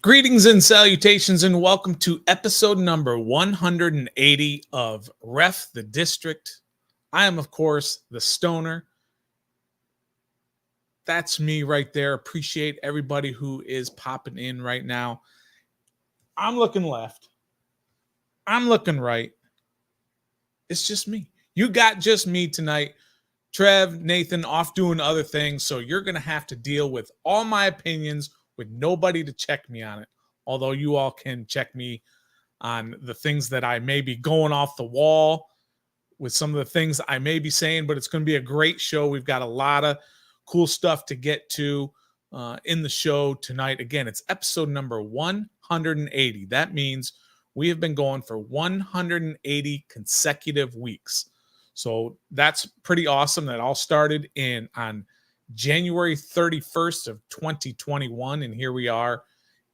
Greetings and salutations, and welcome to episode number 180 of Ref the District. I am, of course, the Stoner. That's me right there. Appreciate everybody who is popping in right now. I'm looking left. I'm looking right. It's just me. You got just me tonight. Trev, Nathan off doing other things, so you're going to have to deal with all my opinions with nobody to check me on it. Although you all can check me on the things that I may be going off the wall with some of the things I may be saying, but it's going to be a great show. We've got a lot of cool stuff to get to in the show tonight. Again, it's episode number 180. That means we have been going for 180 consecutive weeks. So that's pretty awesome. That all started on January 31st of 2021, and here we are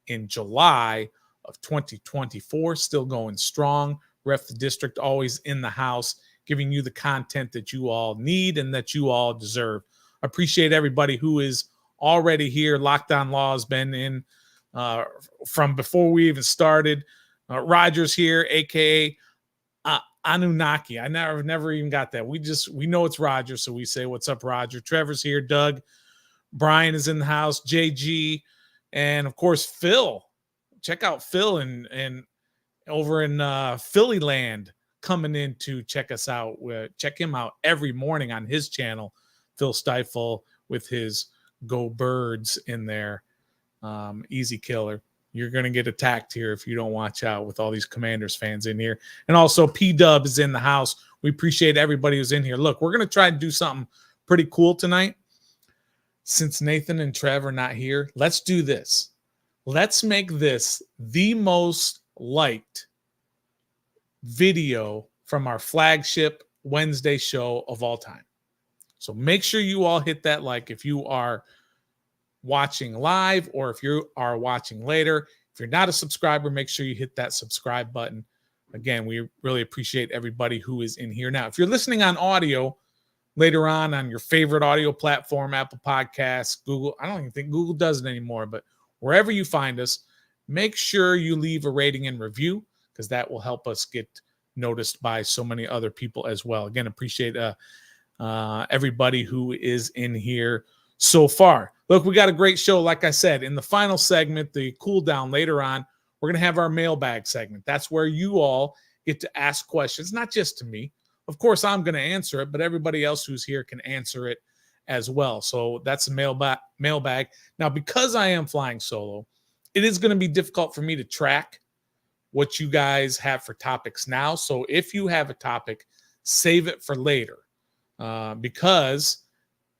in July of 2024, still going strong. Ref the District always in the house, giving you the content that you all need and that you all deserve. Appreciate everybody who is already here. Lockdown Law has been in from before we even started. Roger's here, aka Anunnaki. I never even got that. We know it's Roger, so we say, "What's up, Roger?" Trevor's here. Doug, Brian is in the house. JG, and of course Phil. Check out Phil and over in Philly land coming in to check us out. Check him out every morning on his channel, Phil Stifle, with his Go Birds in there. Easy killer. You're going to get attacked here if you don't watch out with all these Commanders fans in here. And also P-Dub is in the house. We appreciate everybody who's in here. Look, we're going to try to do something pretty cool tonight. Since Nathan and Trev are not here, let's do this. Let's make this the most liked video from our flagship Wednesday show of all time. So make sure you all hit that like if you are watching live or if you are watching later. If you're not a subscriber, make sure you hit that subscribe button. Again, we really appreciate everybody who is in here. Now, if you're listening on audio later on your favorite audio platform, Apple Podcasts, Google, I don't even think Google does it anymore, but wherever you find us, make sure you leave a rating and review because that will help us get noticed by so many other people as well. Again, appreciate everybody who is in here so far. Look, we got a great show. Like I said, in the final segment, the cool down later on, we're going to have our mailbag segment. That's where you all get to ask questions, not just to me. Of course, I'm going to answer it, but everybody else who's here can answer it as well. So that's a mailbag. Now, because I am flying solo, it is going to be difficult for me to track what you guys have for topics now. So if you have a topic, save it for later because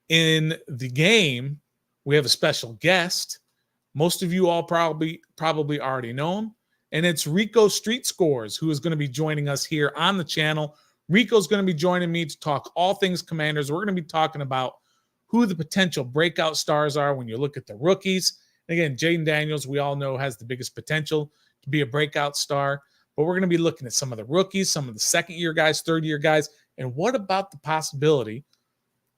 in the game, we have a special guest. Most of you all probably already know him, and it's Rico Street Scores, who is going to be joining us here on the channel. Rico's going to be joining me to talk all things Commanders. We're going to be talking about who the potential breakout stars are when you look at the rookies. Again, Jaden Daniels, we all know, has the biggest potential to be a breakout star, but we're going to be looking at some of the rookies, some of the second-year guys, third-year guys, and what about the possibility,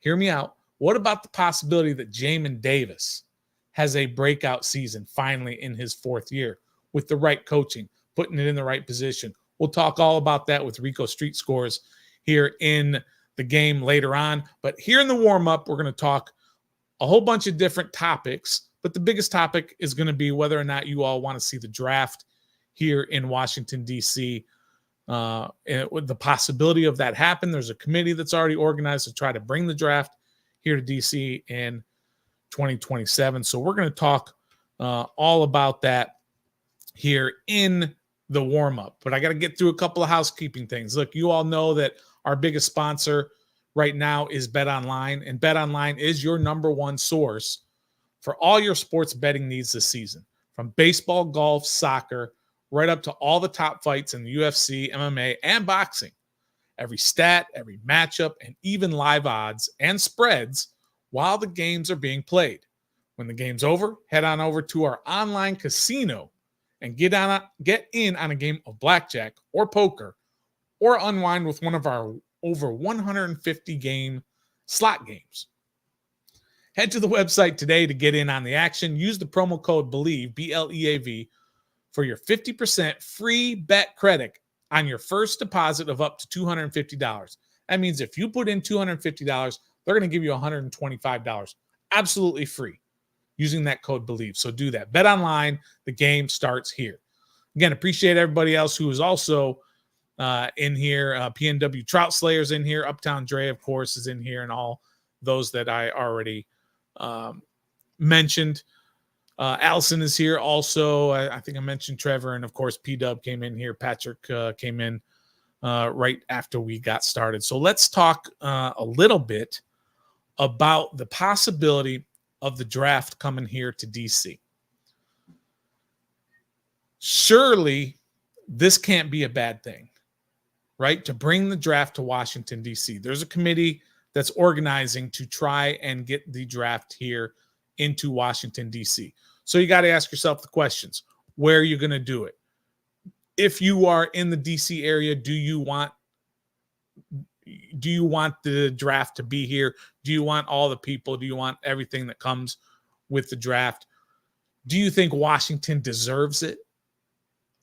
hear me out, what about the possibility that Jamin Davis has a breakout season finally in his fourth year with the right coaching, putting it in the right position? We'll talk all about that with Rico Street Scores here in the game later on. But here in the warm-up, we're going to talk a whole bunch of different topics. But the biggest topic is going to be whether or not you all want to see the draft here in Washington, D.C. With the possibility of that happen, there's a committee that's already organized to try to bring the draft here to D.C. in 2027. So we're going to talk all about that here in the warm-up. But I got to get through a couple of housekeeping things. Look, you all know that our biggest sponsor right now is BetOnline, and BetOnline is your number one source for all your sports betting needs this season, from baseball, golf, soccer, right up to all the top fights in the UFC, MMA, and boxing. Every stat, every matchup, and even live odds and spreads while the games are being played. When the game's over, head on over to our online casino and get in on a game of blackjack or poker or unwind with one of our over 150 game slot games. Head to the website today to get in on the action. Use the promo code BELIEVE, BLEAV, for your 50% free bet credit on your first deposit of up to $250. That means if you put in $250, they're going to give you $125 absolutely free using that code BELIEVE. So do that. Bet online. The game starts here. Again, appreciate everybody else who is also in here. PNW Trout Slayer's in here. Uptown Dre, of course, is in here, and all those that I already mentioned. Allison is here also. I think I mentioned Trevor, and of course P-Dub came in here. Patrick came in right after we got started. So let's talk a little bit about the possibility of the draft coming here to DC. Surely this can't be a bad thing, right? To bring the draft to Washington, DC. There's a committee that's organizing to try and get the draft here into Washington, D.C. So you got to ask yourself the questions. Where are you going to do it? If you are in the D.C. area, do you want the draft to be here? Do you want all the people? Do you want everything that comes with the draft? Do you think Washington deserves it?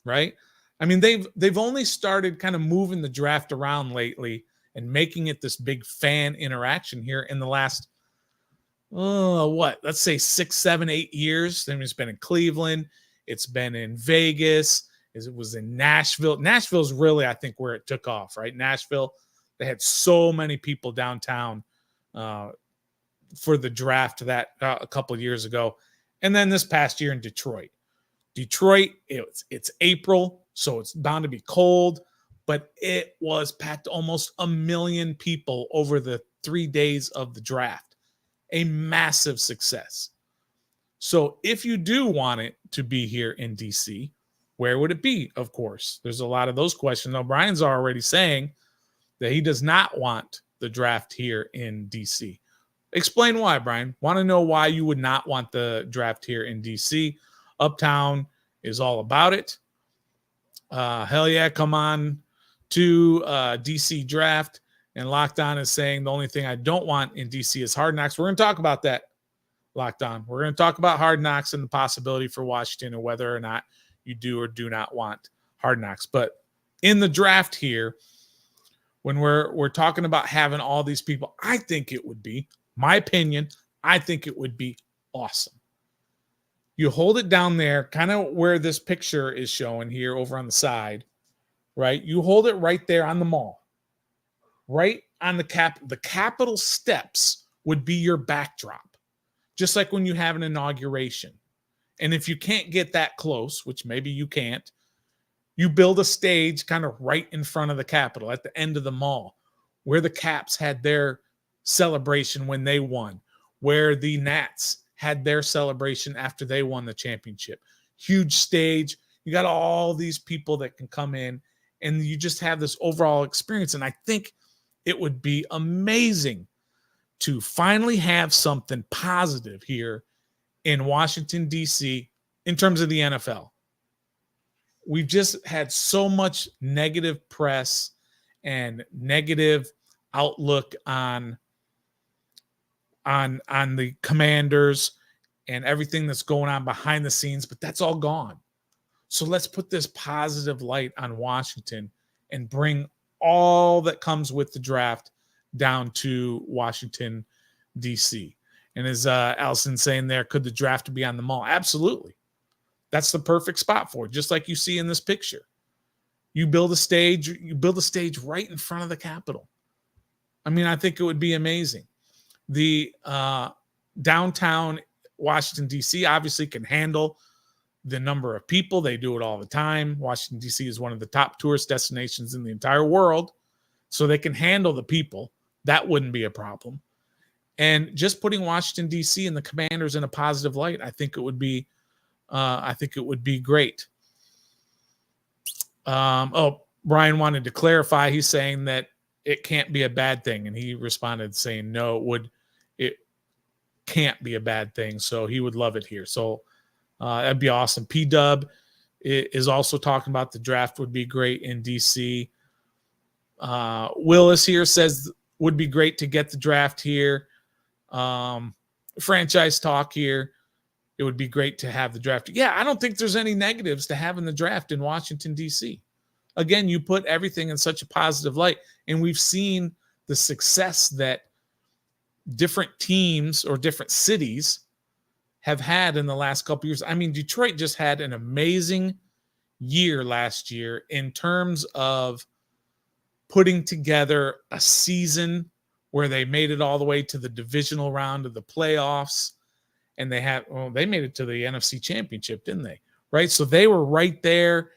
Right? I mean, they've only started kind of moving the draft around lately and making it this big fan interaction here in the last, let's say 6, 7, 8 years. I mean, it's been in Cleveland. It's been in Vegas. It was in Nashville. Nashville's really, I think, where it took off, right? Nashville, they had so many people downtown for the draft that a couple of years ago. And then this past year in Detroit. It's April, so it's bound to be cold. But it was packed almost 1 million people over the 3 days of the draft. A massive success. So if you do want it to be here in DC, where would it be? Of course, there's a lot of those questions. Now, Brian's already saying that he does not want the draft here in DC. Explain why, Brian. Want to know why you would not want the draft here in DC? Uptown is all about it. Hell yeah, come on to DC draft. And Locked On is saying the only thing I don't want in DC is Hard Knocks. We're going to talk about that, Locked On. We're going to talk about Hard Knocks and the possibility for Washington and whether or not you do or do not want Hard Knocks. But in the draft here, when we're talking about having all these people, I think it would be, my opinion, I think it would be awesome. You hold it down there, kind of where this picture is showing here over on the side, right? You hold it right there on the mall, right on the Capitol steps would be your backdrop, just like when you have an inauguration. And if you can't get that close, which maybe you can't, you build a stage kind of right in front of the Capitol at the end of the mall, where the Caps had their celebration when they won, where the Nats had their celebration after they won the championship. Huge stage. You got all these people that can come in, and you just have this overall experience. And I think it would be amazing to finally have something positive here in Washington, D.C. in terms of the NFL. We've just had so much negative press and negative outlook on the Commanders and everything that's going on behind the scenes, but that's all gone. So let's put this positive light on Washington and bring all that comes with the draft down to Washington, D.C. And as Allison saying there, could the draft be on the mall? Absolutely. That's the perfect spot for it, just like you see in this picture. You build a stage right in front of the Capitol. I mean, I think it would be amazing. The downtown Washington, D.C. obviously can handle the number of people. They do it all the time. Washington, D.C. is one of the top tourist destinations in the entire world, so they can handle the people. That wouldn't be a problem. And just putting Washington, D.C. and the Commanders in a positive light, I think it would be great. Brian wanted to clarify. He's saying that it can't be a bad thing, and he responded saying, no, it can't be a bad thing. So he would love it here. So that'd be awesome. P-Dub is also talking about the draft would be great in DC. Willis here says would be great to get the draft here. franchise talk here. It would be great to have the draft. Yeah, I don't think there's any negatives to having the draft in Washington, D.C. Again, you put everything in such a positive light, and we've seen the success that different teams or different cities have had in the last couple years. I mean, Detroit just had an amazing year last year in terms of putting together a season where they made it all the way to the divisional round of the playoffs, and they made it to the NFC Championship, didn't they? Right? So they were right there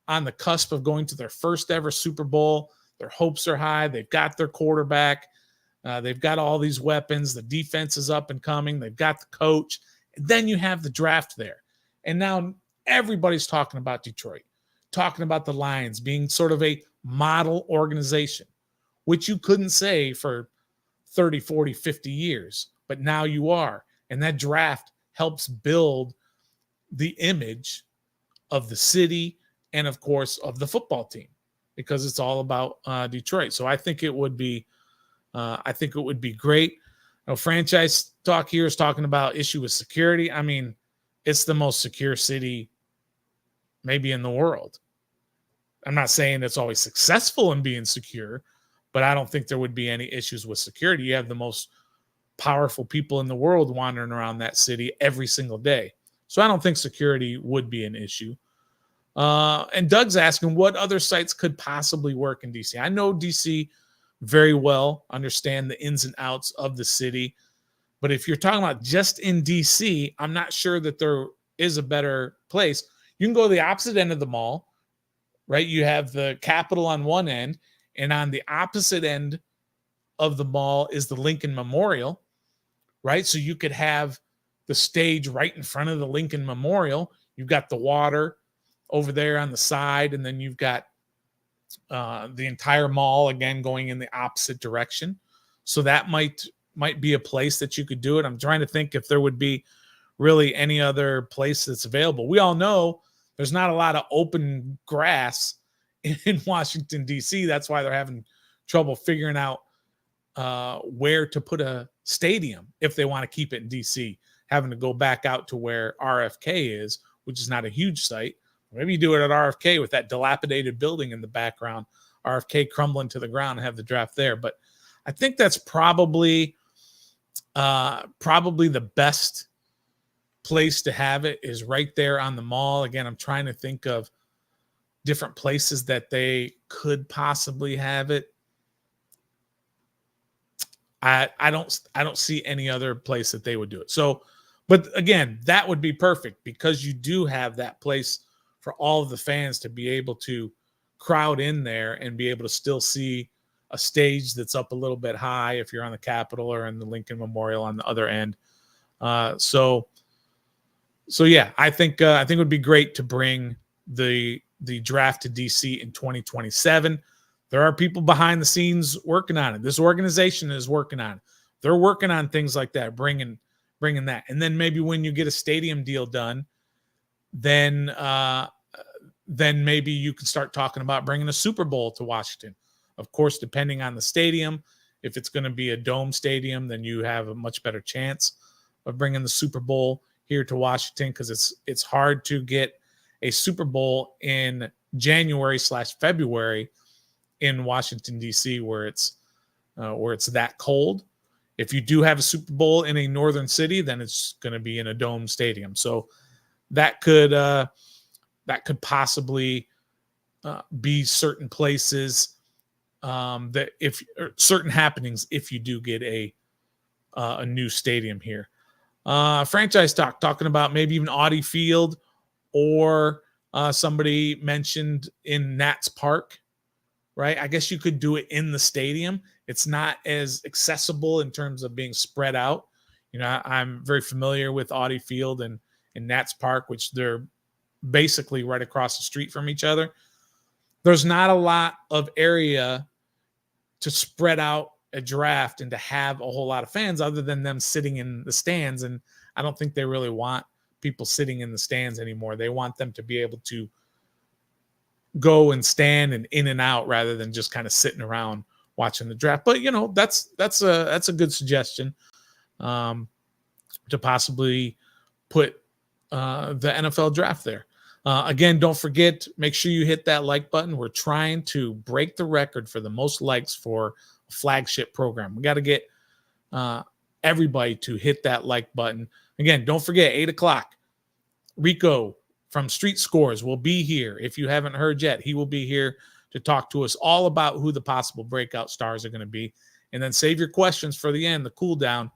on the cusp of going to their first ever Super Bowl. Their hopes are high. They've got their quarterback. They've got all these weapons. The defense is up and coming. They've got the coach. And then you have the draft there. And now everybody's talking about Detroit, talking about the Lions being sort of a model organization, which you couldn't say for 30, 40, 50 years. But now you are. And that draft helps build the image of the city and, of course, of the football team, because it's all about Detroit. So I think it would be great. Franchise talk here is talking about issue with security. I mean, it's the most secure city maybe in the world. I'm not saying it's always successful in being secure, but I don't think there would be any issues with security. You have the most powerful people in the world wandering around that city every single day. So I don't think security would be an issue. And Doug's asking what other sites could possibly work in DC. I know DC very well, understand the ins and outs of the city. But if you're talking about just in DC, I'm not sure that there is a better place. You can go to the opposite end of the mall, right? You have the Capitol on one end, and on the opposite end of the mall is the Lincoln Memorial, right? So you could have the stage right in front of the Lincoln Memorial. You've got the water over there on the side, and then you've got the entire mall again going in the opposite direction. So that might be a place that you could do it. I'm trying to think if there would be really any other place that's available. We all know there's not a lot of open grass in Washington, D.C. That's why they're having trouble figuring out where to put a stadium if they want to keep it in D.C., having to go back out to where RFK is, which is not a huge site. Maybe you do it at RFK with that dilapidated building in the background, RFK crumbling to the ground, and have the draft there. But I think that's probably the best place to have it is right there on the mall. Again, I'm trying to think of different places that they could possibly have it. I don't see any other place that they would do it. So, but again, that would be perfect because you do have that place for all of the fans to be able to crowd in there and be able to still see a stage that's up a little bit high if you're on the Capitol or in the Lincoln Memorial on the other end. So yeah, I think it would be great to bring the draft to DC in 2027. There are people behind the scenes working on it. This organization is working on it. They're working on things like that, bringing that. And then maybe when you get a stadium deal done, then maybe you can start talking about bringing a Super Bowl to Washington. Of course, depending on the stadium, if it's going to be a dome stadium, then you have a much better chance of bringing the Super Bowl here to Washington, because it's hard to get a Super Bowl in January/February in Washington, D.C., where it's that cold. If you do have a Super Bowl in a northern city, then it's going to be in a dome stadium. So that could possibly be certain places that if certain happenings if you do get a new stadium here. Franchise talking about maybe even Audi Field, or somebody mentioned in Nats Park, right? I guess you could do it in the stadium. It's not as accessible in terms of being spread out. You know, I'm very familiar with Audi Field and Nats Park, which they're basically right across the street from each other. There's not a lot of area to spread out a draft and to have a whole lot of fans other than them sitting in the stands. And I don't think they really want people sitting in the stands anymore. They want them to be able to go and stand and in and out rather than just kind of sitting around watching the draft. But, you know, that's a good suggestion. to possibly put the NFL draft there. Again, don't forget, make sure you hit that like button. We're trying to break the record for the most likes for a flagship program. We got to get everybody to hit that like button. Again, don't forget, 8 o'clock, Rico from Street Scores will be here. If you haven't heard yet, he will be here to talk to us all about who the possible breakout stars are going to be. And then save your questions for the end, the cool down,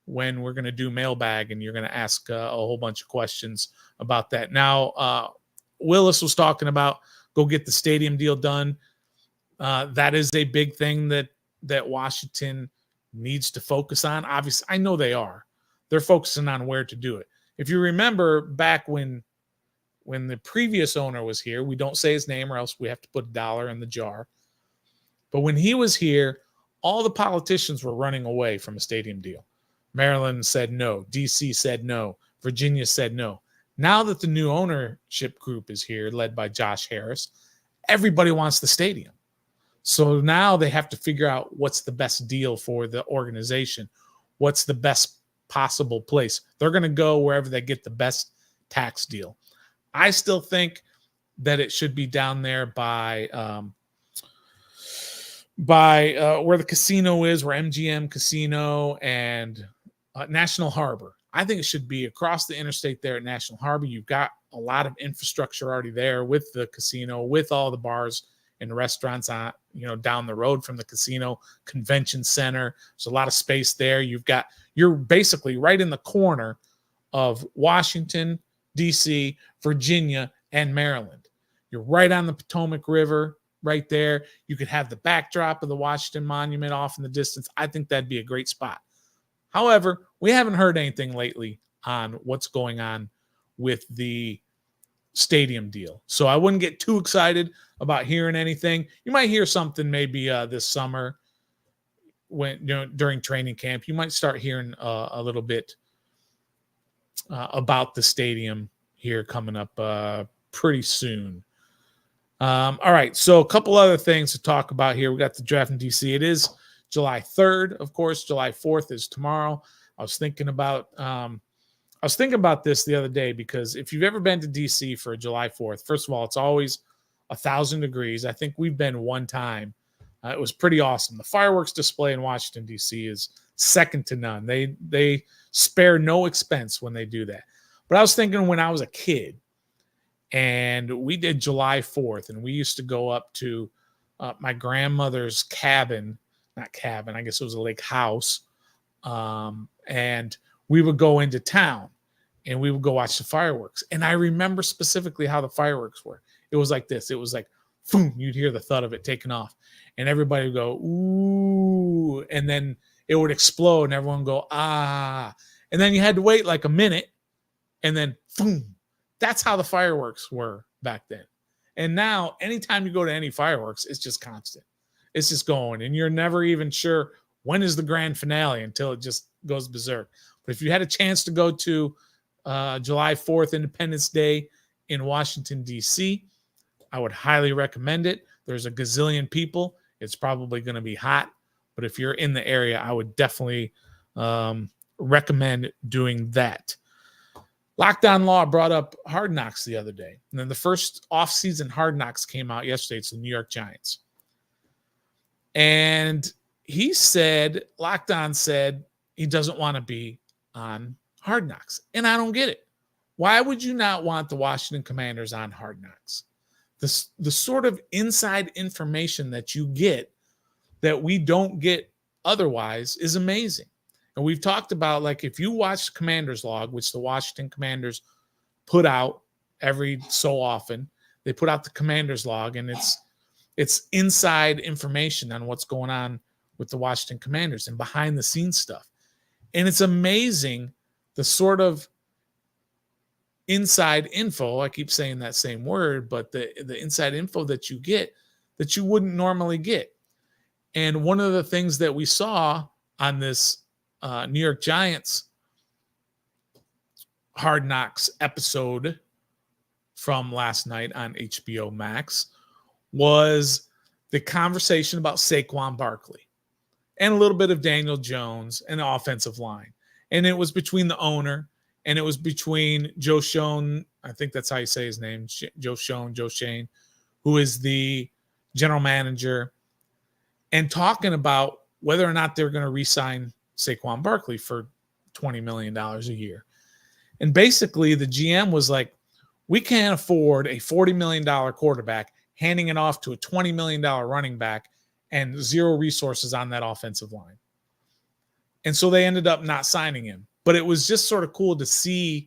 when we're going to do mailbag, and you're going to ask a whole bunch of questions about that. Now, Willis was talking about go get the stadium deal done. That is a big thing that Washington needs to focus on. Obviously, I know they are. They're focusing on where to do it. If you remember back when the previous owner was here, we don't say his name or else we have to put $1 in the jar. But when he was here, all the politicians were running away from a stadium deal. Maryland said no. DC said no. Virginia said no. Now that the new ownership group is here, led by Josh Harris, everybody wants the stadium. So now they have to figure out what's the best deal for the organization. What's the best possible place? They're going to go wherever they get the best tax deal. I still think that it should be down there by where the casino is, where MGM Casino and National Harbor. I think it should be across the interstate there at National Harbor. You've got a lot of infrastructure already there with the casino, with all the bars and restaurants on, down the road from the casino, convention center. There's a lot of space there. You're basically right in the corner of Washington, D.C., Virginia, and Maryland. You're right on the Potomac River, right there. You could have the backdrop of the Washington Monument off in the distance. I think that'd be a great spot. However, we haven't heard anything lately on what's going on with the stadium deal. So I wouldn't get too excited about hearing anything. You might hear something maybe this summer when during training camp. You might start hearing a little bit about the stadium here coming up pretty soon. All right, so a couple other things to talk about here. We got the draft in DC. It is July 3rd, of course. July 4th is tomorrow. I was thinking about this the other day, because if you've ever been to DC for July 4th, first of all, it's always 1,000 degrees. I think we've been one time. It was pretty awesome. The fireworks display in Washington, D.C. is second to none. They spare no expense when they do that. But I was thinking when I was a kid, and we did July 4th, and we used to go up to my grandmother's cabin. Not cabin, I guess it was a lake house. And we would go into town and we would go watch the fireworks. And I remember specifically how the fireworks were. It was like this. It was like, boom, you'd hear the thud of it taking off. And everybody would go, ooh. And then it would explode and everyone would go, ah. And then you had to wait like a minute. And then, boom. That's how the fireworks were back then. And now, anytime you go to any fireworks, it's just constant. It's just going. And you're never even sure when is the grand finale until it just goes berserk. But if you had a chance to go to July 4th, Independence Day in Washington, D.C., I would highly recommend it. There's a gazillion people. It's probably going to be hot. But if you're in the area, I would definitely recommend doing that. Lockdown Law brought up Hard Knocks the other day. And then the first off-season Hard Knocks came out yesterday. It's the New York Giants. And he said, Lockdown said, he doesn't want to be on Hard Knocks. And I don't get it. Why would you not want the Washington Commanders on Hard Knocks? The sort of inside information that you get that we don't get otherwise is amazing. And we've talked about, like, if you watch Commander's Log, which the Washington Commanders put out every so often, they put out the Commander's Log, and it's inside information on what's going on with the Washington Commanders and behind the scenes stuff. And it's amazing the sort of inside info, I keep saying that same word, but the inside info that you get that you wouldn't normally get. And one of the things that we saw on this New York Giants Hard Knocks episode from last night on HBO Max was the conversation about Saquon Barkley and a little bit of Daniel Jones and the offensive line. And it was between the owner and it was between Joe Schoen, I think that's how you say his name, Joe Schoen, who is the general manager, and talking about whether or not they're going to re-sign Saquon Barkley for $20 million a year. And basically the GM was like, we can't afford a $40 million quarterback handing it off to a $20 million running back and zero resources on that offensive line. And so they ended up not signing him. But it was just sort of cool to see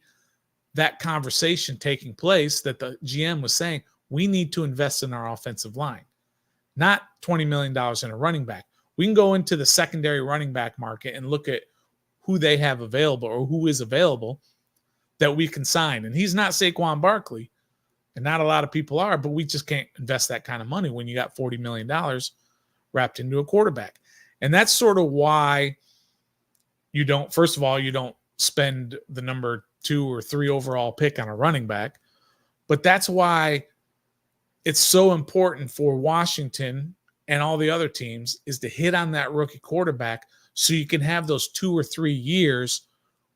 that conversation taking place, that the GM was saying, we need to invest in our offensive line, not $20 million in a running back. We can go into the secondary running back market and look at who they have available or who is available that we can sign. And he's not Saquon Barkley, and not a lot of people are, but we just can't invest that kind of money when you got $40 million wrapped into a quarterback. And that's sort of why you don't, first of all, you don't spend the number 2 or 3 overall pick on a running back, but that's why it's so important for Washington and all the other teams is to hit on that rookie quarterback so you can have those 2 or 3 years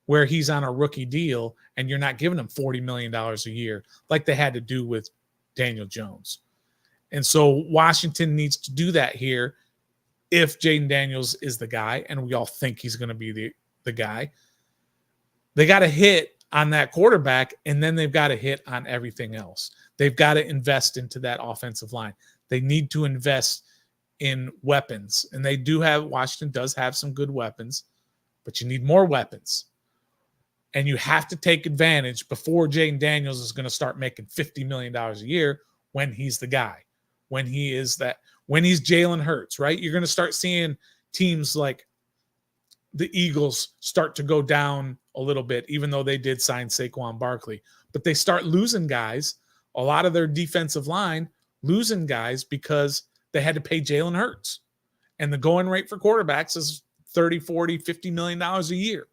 where he's on a rookie deal and you're not giving him $40 million a year like they had to do with Daniel Jones. And so Washington needs to do that here if Jaden Daniels is the guy, and we all think he's going to be the guy. They got to hit on that quarterback, and then they've got to hit on everything else. They've got to invest into that offensive line. They need to invest in weapons, and they do have, Washington does have some good weapons, but you need more weapons. And you have to take advantage before Jaden Daniels is going to start making $50 million a year when he's the guy, when he is that, when he's Jalen Hurts, right? You're going to start seeing teams like the Eagles start to go down a little bit, even though they did sign Saquon Barkley. But they start losing guys, a lot of their defensive line losing guys because they had to pay Jalen Hurts. And the going rate for quarterbacks is $30, $40, $50 million a year.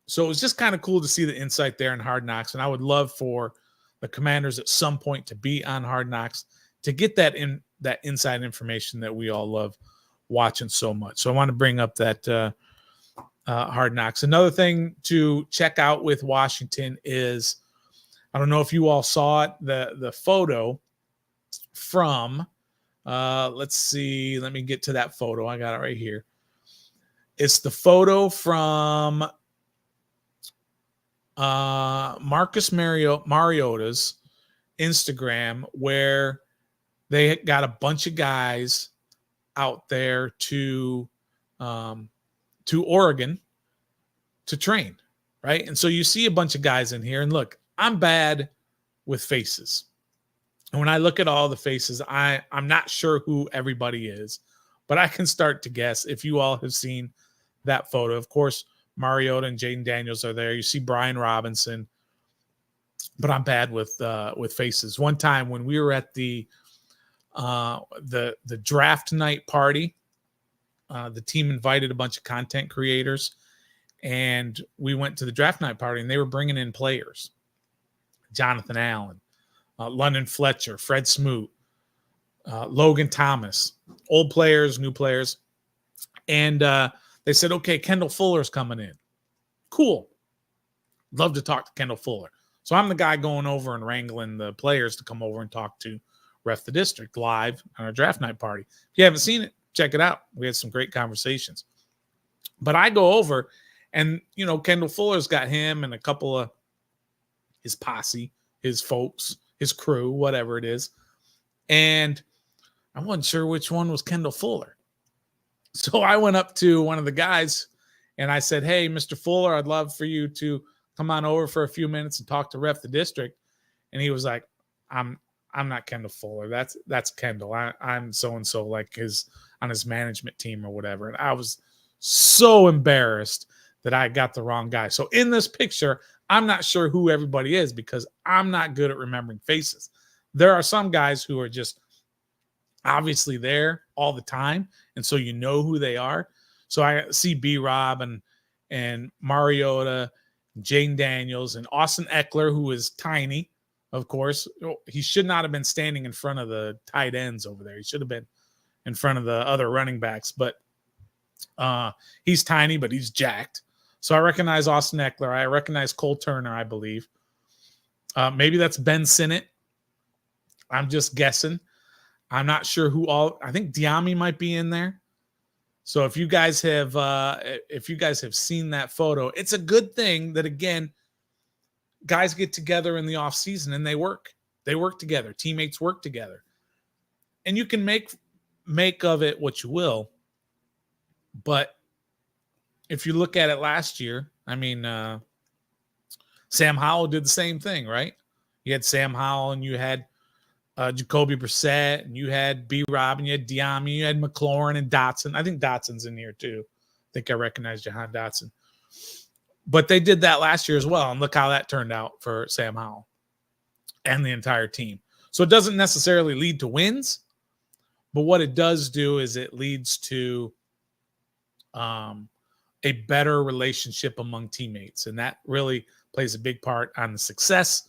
So it was just kind of cool to see the insight there in Hard Knocks. And I would love for the Commanders at some point to be on Hard Knocks to get that inside information that we all love watching so much. So I want to bring up that Hard Knocks. Another thing to check out with Washington is, I don't know if you all saw it, the photo from, let's see, let me get to that photo. I got it right here. It's the photo from Marcus Mariota's Instagram, where they got a bunch of guys out there to Oregon to train, right? And so you see a bunch of guys in here, and look, I'm bad with faces. And when I look at all the faces, I'm not sure who everybody is, but I can start to guess if you all have seen that photo. Of course, Mariota and Jaden Daniels are there. You see Brian Robinson, but I'm bad with faces. One time when we were at the draft night party, the team invited a bunch of content creators, and we went to the draft night party, and they were bringing in players. Jonathan Allen, London Fletcher, Fred Smoot, Logan Thomas, old players, new players. And they said, okay, Kendall Fuller's coming in. Cool. Love to talk to Kendall Fuller. So I'm the guy going over and wrangling the players to come over and talk to Ref the District live on our draft night party. If you haven't seen it, check it out. We had some great conversations. But I go over, and, you know, Kendall Fuller's got him and a couple of his posse, his folks, his crew, whatever it is. And I wasn't sure which one was Kendall Fuller. So I went up to one of the guys and I said, hey, Mr. Fuller, I'd love for you to come on over for a few minutes and talk to Ref the District. And he was like, I'm not Kendall Fuller. That's Kendall. I'm so-and-so, like on his management team or whatever. And I was so embarrassed that I got the wrong guy. So in this picture, I'm not sure who everybody is because I'm not good at remembering faces. There are some guys who are just obviously there all the time, and so you know who they are. So I see B-Rob and Mariota, Jaden Daniels, and Austin Eckler, who is tiny, of course. He should not have been standing in front of the tight ends over there. He should have been in front of the other running backs. But He's tiny, but he's jacked. So I recognize Austin Eckler. I recognize Cole Turner, I believe. Maybe that's Ben Sinnott. I'm just guessing. I'm not sure who all. I think Diami might be in there. So if you guys have seen that photo, it's a good thing that, again, guys get together in the off season and they work. They work together. Teammates work together, and you can make of it what you will. But if you look at it last year, I mean, Sam Howell did the same thing, right? You had Sam Howell, and you had Jacoby Brissett, and you had B-Rob, and you had Diami, you had McLaurin and Dotson. I think Dotson's in here too. I think I recognize Jahan Dotson. But they did that last year as well, and look how that turned out for Sam Howell and the entire team. So it doesn't necessarily lead to wins, but what it does do is it leads to a better relationship among teammates, and that really plays a big part on the success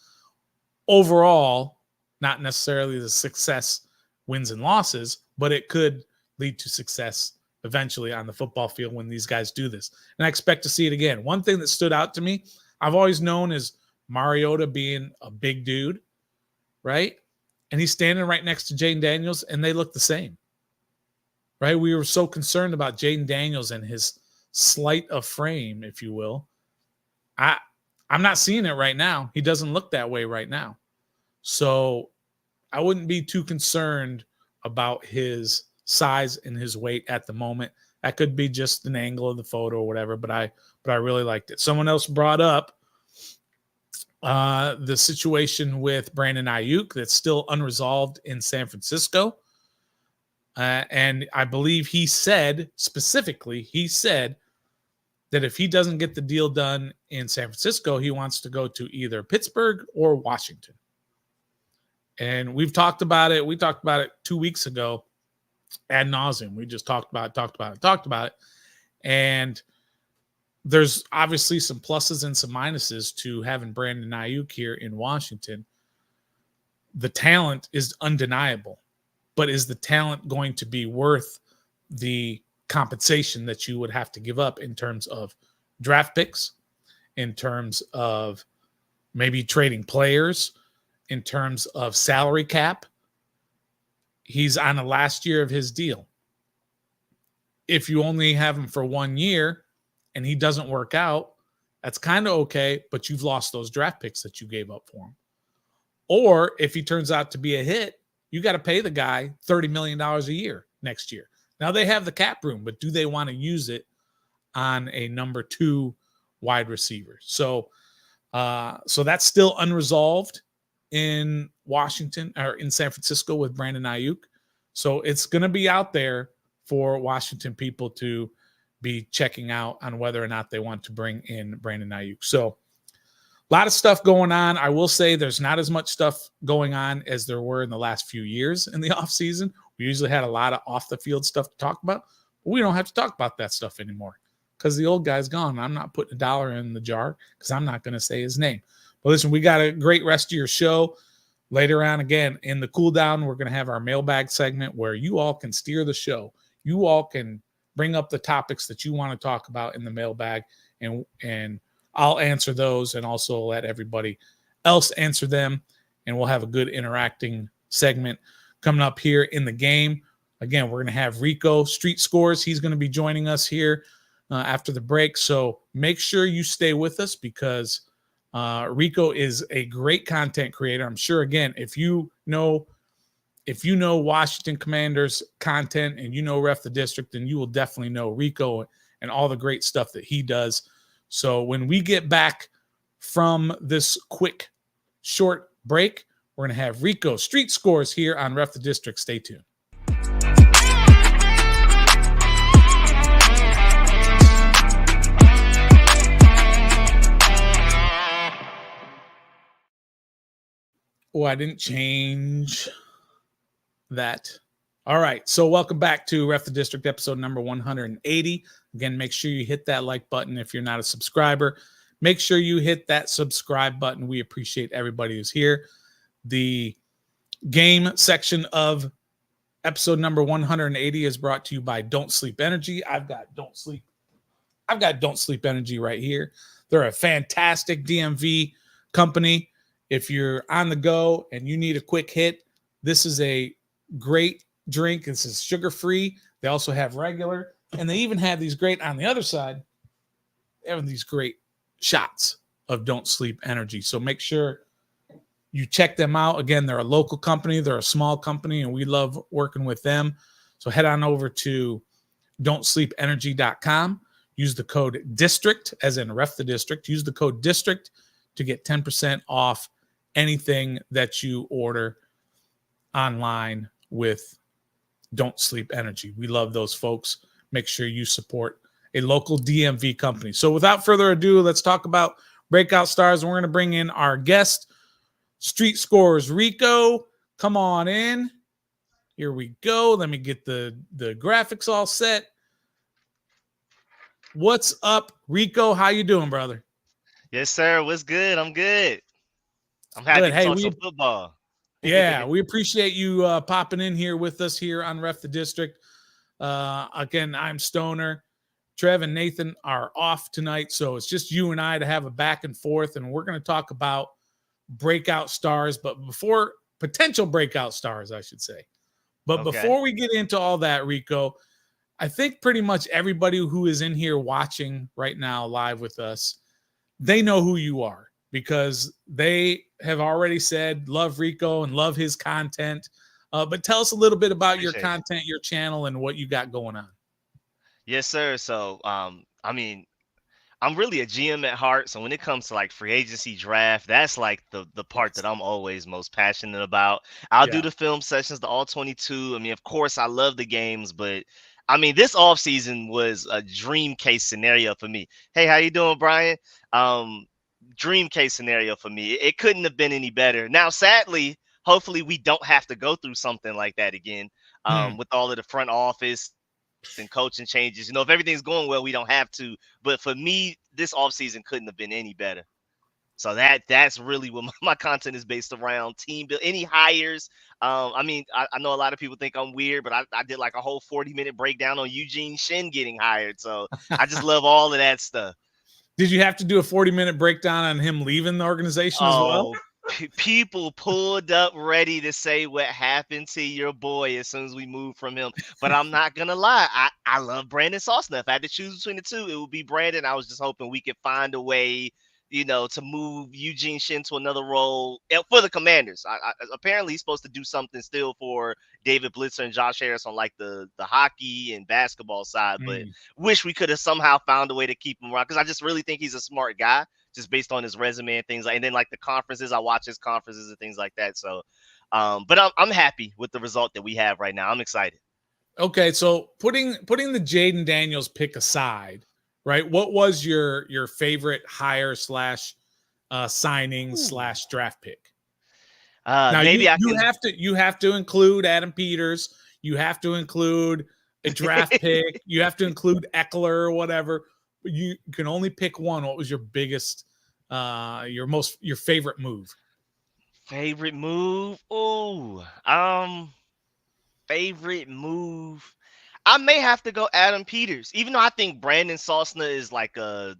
overall. Not necessarily the success wins and losses, but it could lead to success eventually on the football field when these guys do this. And I expect to see it again. One thing that stood out to me, I've always known is Mariota being a big dude, right? And he's standing right next to Jaden Daniels, and they look the same, right? We were so concerned about Jaden Daniels and his sleight of frame, if you will. I'm not seeing it right now. He doesn't look that way right now. So I wouldn't be too concerned about his size and his weight at the moment. That could be just an angle of the photo or whatever, but I really liked it. Someone else brought up the situation with Brandon Ayuk that's still unresolved in San Francisco. And I believe he said that if he doesn't get the deal done in San Francisco, he wants to go to either Pittsburgh or Washington. And we've talked about it. We talked about it 2 weeks ago ad nauseum. We just talked about it. And there's obviously some pluses and some minuses to having Brandon Ayuk here in Washington. The talent is undeniable, but is the talent going to be worth the compensation that you would have to give up in terms of draft picks, in terms of maybe trading players, in terms of salary cap? He's on the last year of his deal. If you only have him for 1 year and he doesn't work out, that's kind of okay, but you've lost those draft picks that you gave up for him. Or if he turns out to be a hit, you got to pay the guy $30 million a year next year. Now they have the cap room, but do they want to use it on a number 2 wide receiver? So that's still unresolved in Washington or in San Francisco with Brandon Ayuk. So it's going to be out there for Washington people to be checking out on whether or not they want to bring in Brandon Ayuk. So a lot of stuff going on. I will say there's not as much stuff going on as there were in the last few years in the offseason. We usually had a lot of off the field stuff to talk about, but we don't have to talk about that stuff anymore because the old guy's gone. I'm not putting $1 in the jar because I'm not going to say his name. But listen, we got a great rest of your show. Later on, again, in the cool down, we're going to have our mailbag segment where you all can steer the show. You all can bring up the topics that you want to talk about in the mailbag, and I'll answer those and also let everybody else answer them, and we'll have a good interacting segment coming up here in the game. Again, we're going to have Rico Street Scores. He's going to be joining us here after the break, so make sure you stay with us because Rico is a great content creator. I'm sure, again, if you know Washington Commanders content and you know Ref the District, then you will definitely know Rico and all the great stuff that he does. So when we get back from this quick, short break, we're going to have Rico Street Scores here on Ref the District. Stay tuned. Oh, I didn't change that. All right. So welcome back to Ref the District episode number 180. Again, make sure you hit that like button if you're not a subscriber. Make sure you hit that subscribe button. We appreciate everybody who's here. The game section of Episode number 180 is brought to you by Don't Sleep Energy. I've got Don't Sleep Energy right here. They're a fantastic DMV company. If you're on the go and you need a quick hit, this is a great drink. This is sugar-free. They also have regular, and they even have these great, on the other side, they have these great shots of Don't Sleep Energy. So make sure you check them out. Again, they're a local company. They're a small company, and we love working with them. So head on over to don'tsleepenergy.com. Use the code DISTRICT, as in ref the district. Use the code DISTRICT to get 10% off anything that you order online with Don't Sleep Energy. We love those folks. Make sure you support a local DMV company. So without further ado, let's talk about Breakout Stars. And we're going to bring in our guest, Street Scores Rico. Come on in. Here we go. Let me get the graphics all set. What's up, Rico? How you doing, brother? Yes, sir. What's good? I'm good. I'm happy Good. to Hey, talk some football. yeah, we appreciate you popping in here with us here on Ref the District. Again, I'm Stoner. Trev and Nathan are off tonight, so it's just you and I to have a back and forth, and we're going to talk about breakout stars, but before potential breakout stars, I should say. But Okay. before we get into all that, Rico, I think pretty much everybody who is in here watching right now live with us, they know who you are because they have already said love Rico and love his content. But tell us a little bit about your Appreciate it. content, your channel, and what you got going on. Yes, sir. So, I mean, I'm really a GM at heart. So when it comes to like free agency draft, that's like the part that I'm always most passionate about. I'll do Yeah. the film sessions, the all 22. I mean, of course, I love the games, but I mean, this offseason was a dream case scenario for me. Hey, how you doing, Brian? Um, Dream case scenario for me. It couldn't have been any better. Now, sadly, hopefully we don't have to go through something like that again. Hmm. With all of the front office and coaching changes. If everything's going well, we don't have to. But for me, this offseason couldn't have been any better. So that's really what my content is based around. Team build, any hires. I mean, I know a lot of people think I'm weird, but I did like a whole 40-minute breakdown on Eugene Shin getting hired. So I just love all of that stuff. Did you have to do a 40-minute breakdown on him leaving the organization as well? Oh, people pulled up ready to say what happened to your boy as soon as we moved from him. But I'm not gonna lie, I love Brandon Sosna. If I had to choose between the two, it would be Brandon. I was just hoping we could find a way, to move Eugene Shin to another role for the Commanders. Apparently, he's supposed to do something still for David Blitzer and Josh Harris on like the hockey and basketball side. But Mm. wish we could have somehow found a way to keep him around because I just really think he's a smart guy just based on his resume and things like, and then like the conferences, I watch his conferences and things like that. So, but I'm happy with the result that we have right now. I'm excited. Okay, so putting the Jaden Daniels pick aside, right? What was your favorite hire slash signing Ooh. slash draft pick? Now Maybe I you can. have to include Adam Peters. You have to include a draft pick. You have to include Eckler or whatever. But you can only pick one. What was your biggest, your favorite move? Favorite move? Oh, favorite move. I may have to go Adam Peters, even though I think Brandon Sosna is like a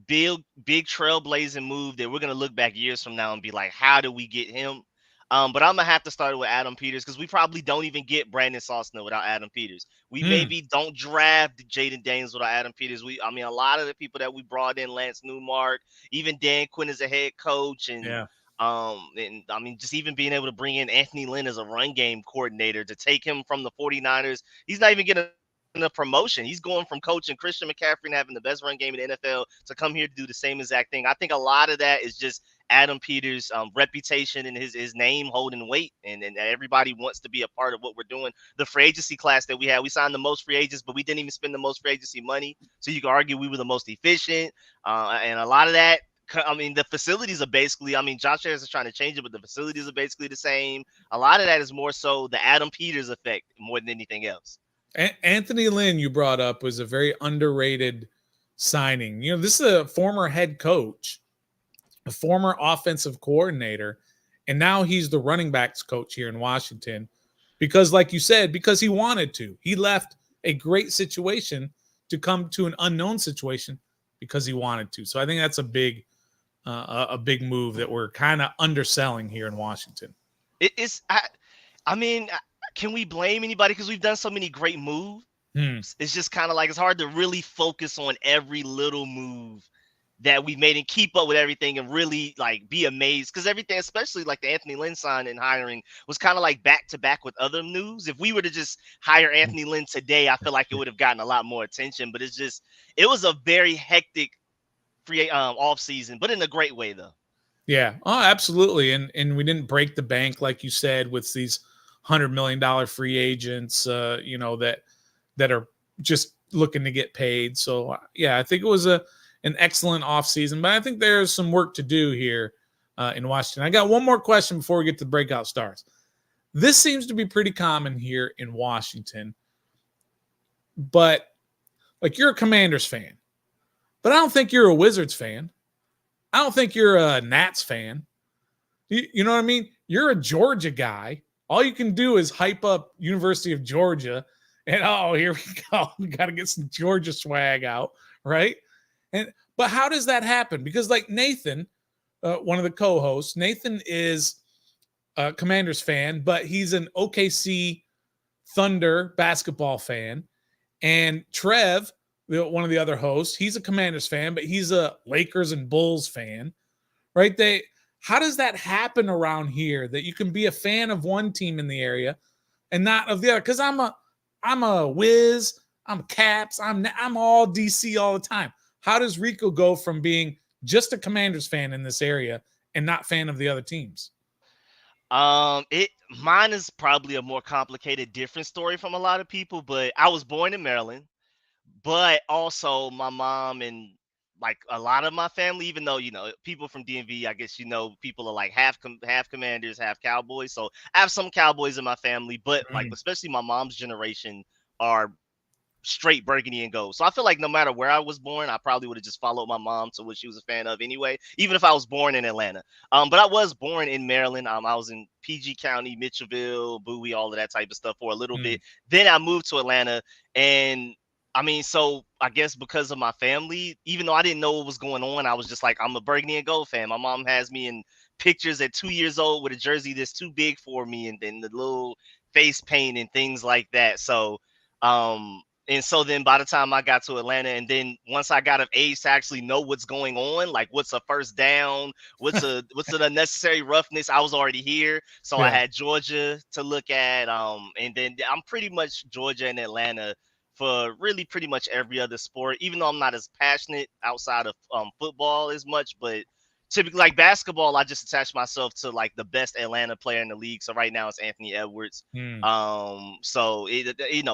big trailblazing move that we're gonna look back years from now and be like, how do we get him? But I'm gonna have to start with Adam Peters because we probably don't even get Brandon Sosna without Adam Peters. We Hmm. maybe don't draft Jaden Daniels without Adam Peters. I mean, a lot of the people that we brought in, Lance Newmark, even Dan Quinn as a head coach, Yeah. and I mean, just even being able to bring in Anthony Lynn as a run game coordinator to take him from the 49ers. He's not even getting a promotion. He's going from coaching Christian McCaffrey and having the best run game in the NFL to come here to do the same exact thing. I think a lot of that is just Adam Peters' reputation and his name holding weight, and everybody wants to be a part of what we're doing. The free agency class that we had, we signed the most free agents, but we didn't even spend the most free agency money. So you can argue we were the most efficient, and a lot of that. I mean, the facilities are basically, I mean, Josh Harris is trying to change it, but the facilities are basically the same. A lot of that is more so the Adam Peters effect more than anything else. Anthony Lynn, you brought up, was a very underrated signing. You know, this is a former head coach, a former offensive coordinator, and now he's the running backs coach here in Washington. because, like you said, because he wanted to. He left a great situation to come to an unknown situation because he wanted to. So I think that's a big move that we're kind of underselling here in Washington. I mean, can we blame anybody because we've done so many great moves? Hmm. It's just kind of like it's hard to really focus on every little move that we made and keep up with everything and really like be amazed because everything, especially like the Anthony Lynn sign and hiring, was kind of like back to back with other news. If we were to just hire Anthony Lynn today, I feel like it would have gotten a lot more attention. But it was a very hectic free off season, but in a great way though. Yeah. Oh, absolutely. And we didn't break the bank like you said with these $100 million free agents. That are just looking to get paid. So yeah, I think it was an excellent offseason, but I think there's some work to do here in Washington. I got one more question before we get to the breakout stars. This seems to be pretty common here in Washington, but like you're a Commanders fan, but I don't think you're a Wizards fan. I don't think you're a Nats fan. You know what I mean? You're a Georgia guy. All you can do is hype up University of Georgia, and here we go. We got to get some Georgia swag out, right? But how does that happen? Because like Nathan, one of the co-hosts, Nathan is a Commanders fan, but he's an OKC Thunder basketball fan, and Trev, one of the other hosts, he's a Commanders fan, but he's a Lakers and Bulls fan, right? How does that happen around here that you can be a fan of one team in the area and not of the other? Because I'm a Wiz, I'm a Caps, I'm all DC all the time. How does Rico go from being just a Commanders fan in this area and not fan of the other teams? It mine is probably a more complicated, different story from a lot of people, but I was born in Maryland. But also my mom and like a lot of my family, even though people from DMV, I guess people are like half Commanders, half Cowboys. So I have some Cowboys in my family, but like Mm, especially my mom's generation are straight burgundy and gold. So I feel like no matter where I was born, I probably would have just followed my mom to what she was a fan of anyway, even if I was born in Atlanta. But I was born in Maryland. I was in PG County, Mitchellville, Bowie, all of that type of stuff for a little mm, bit. Then I moved to Atlanta, and I mean, so I guess because of my family, even though I didn't know what was going on, I was just like, I'm a burgundy and gold fan. My mom has me in pictures at 2 years old with a jersey that's too big for me, and then the little face paint and things like that. And so then by the time I got to Atlanta, and then once I got of age to actually know what's going on, like what's a first down, what's an unnecessary roughness, I was already here. So I yeah. had Georgia to look at. And then I'm pretty much Georgia and Atlanta for really pretty much every other sport, even though I'm not as passionate outside of football as much, but typically like basketball, I just attach myself to like the best Atlanta player in the league. So right now it's Anthony Edwards. Mm.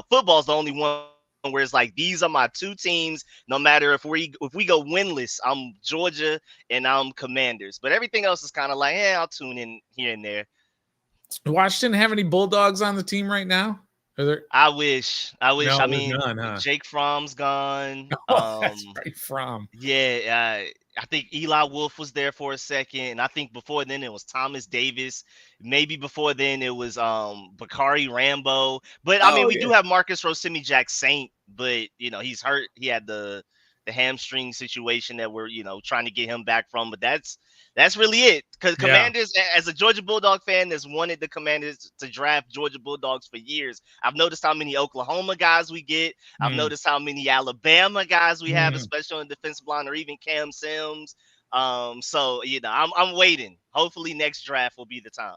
Football is the only one where it's like these are my two teams. No matter if we go winless, I'm Georgia and I'm Commanders. But everything else is kind of like, I'll tune in here and there. Washington have any Bulldogs on the team right now? Are there? I wish. No, I there's mean, none, huh? Jake Fromm's gone. Oh, that's right. From. Yeah, I think Eli Wolf was there for a second, and I think before then it was Thomas Davis. Maybe before then it was Bakari Rambo. But I mean, Oh we yeah. do have Marcus Rosemi Jack Saint, but he's hurt. He had the hamstring situation that we're trying to get him back from. But that's really it. Because Yeah. Commanders, as a Georgia Bulldog fan that's wanted the Commanders to draft Georgia Bulldogs for years, I've noticed how many Oklahoma guys we get. I've Mm. noticed how many Alabama guys we have, Mm. especially on the defensive line, or even Cam Sims. So I'm waiting. Hopefully next draft will be the time.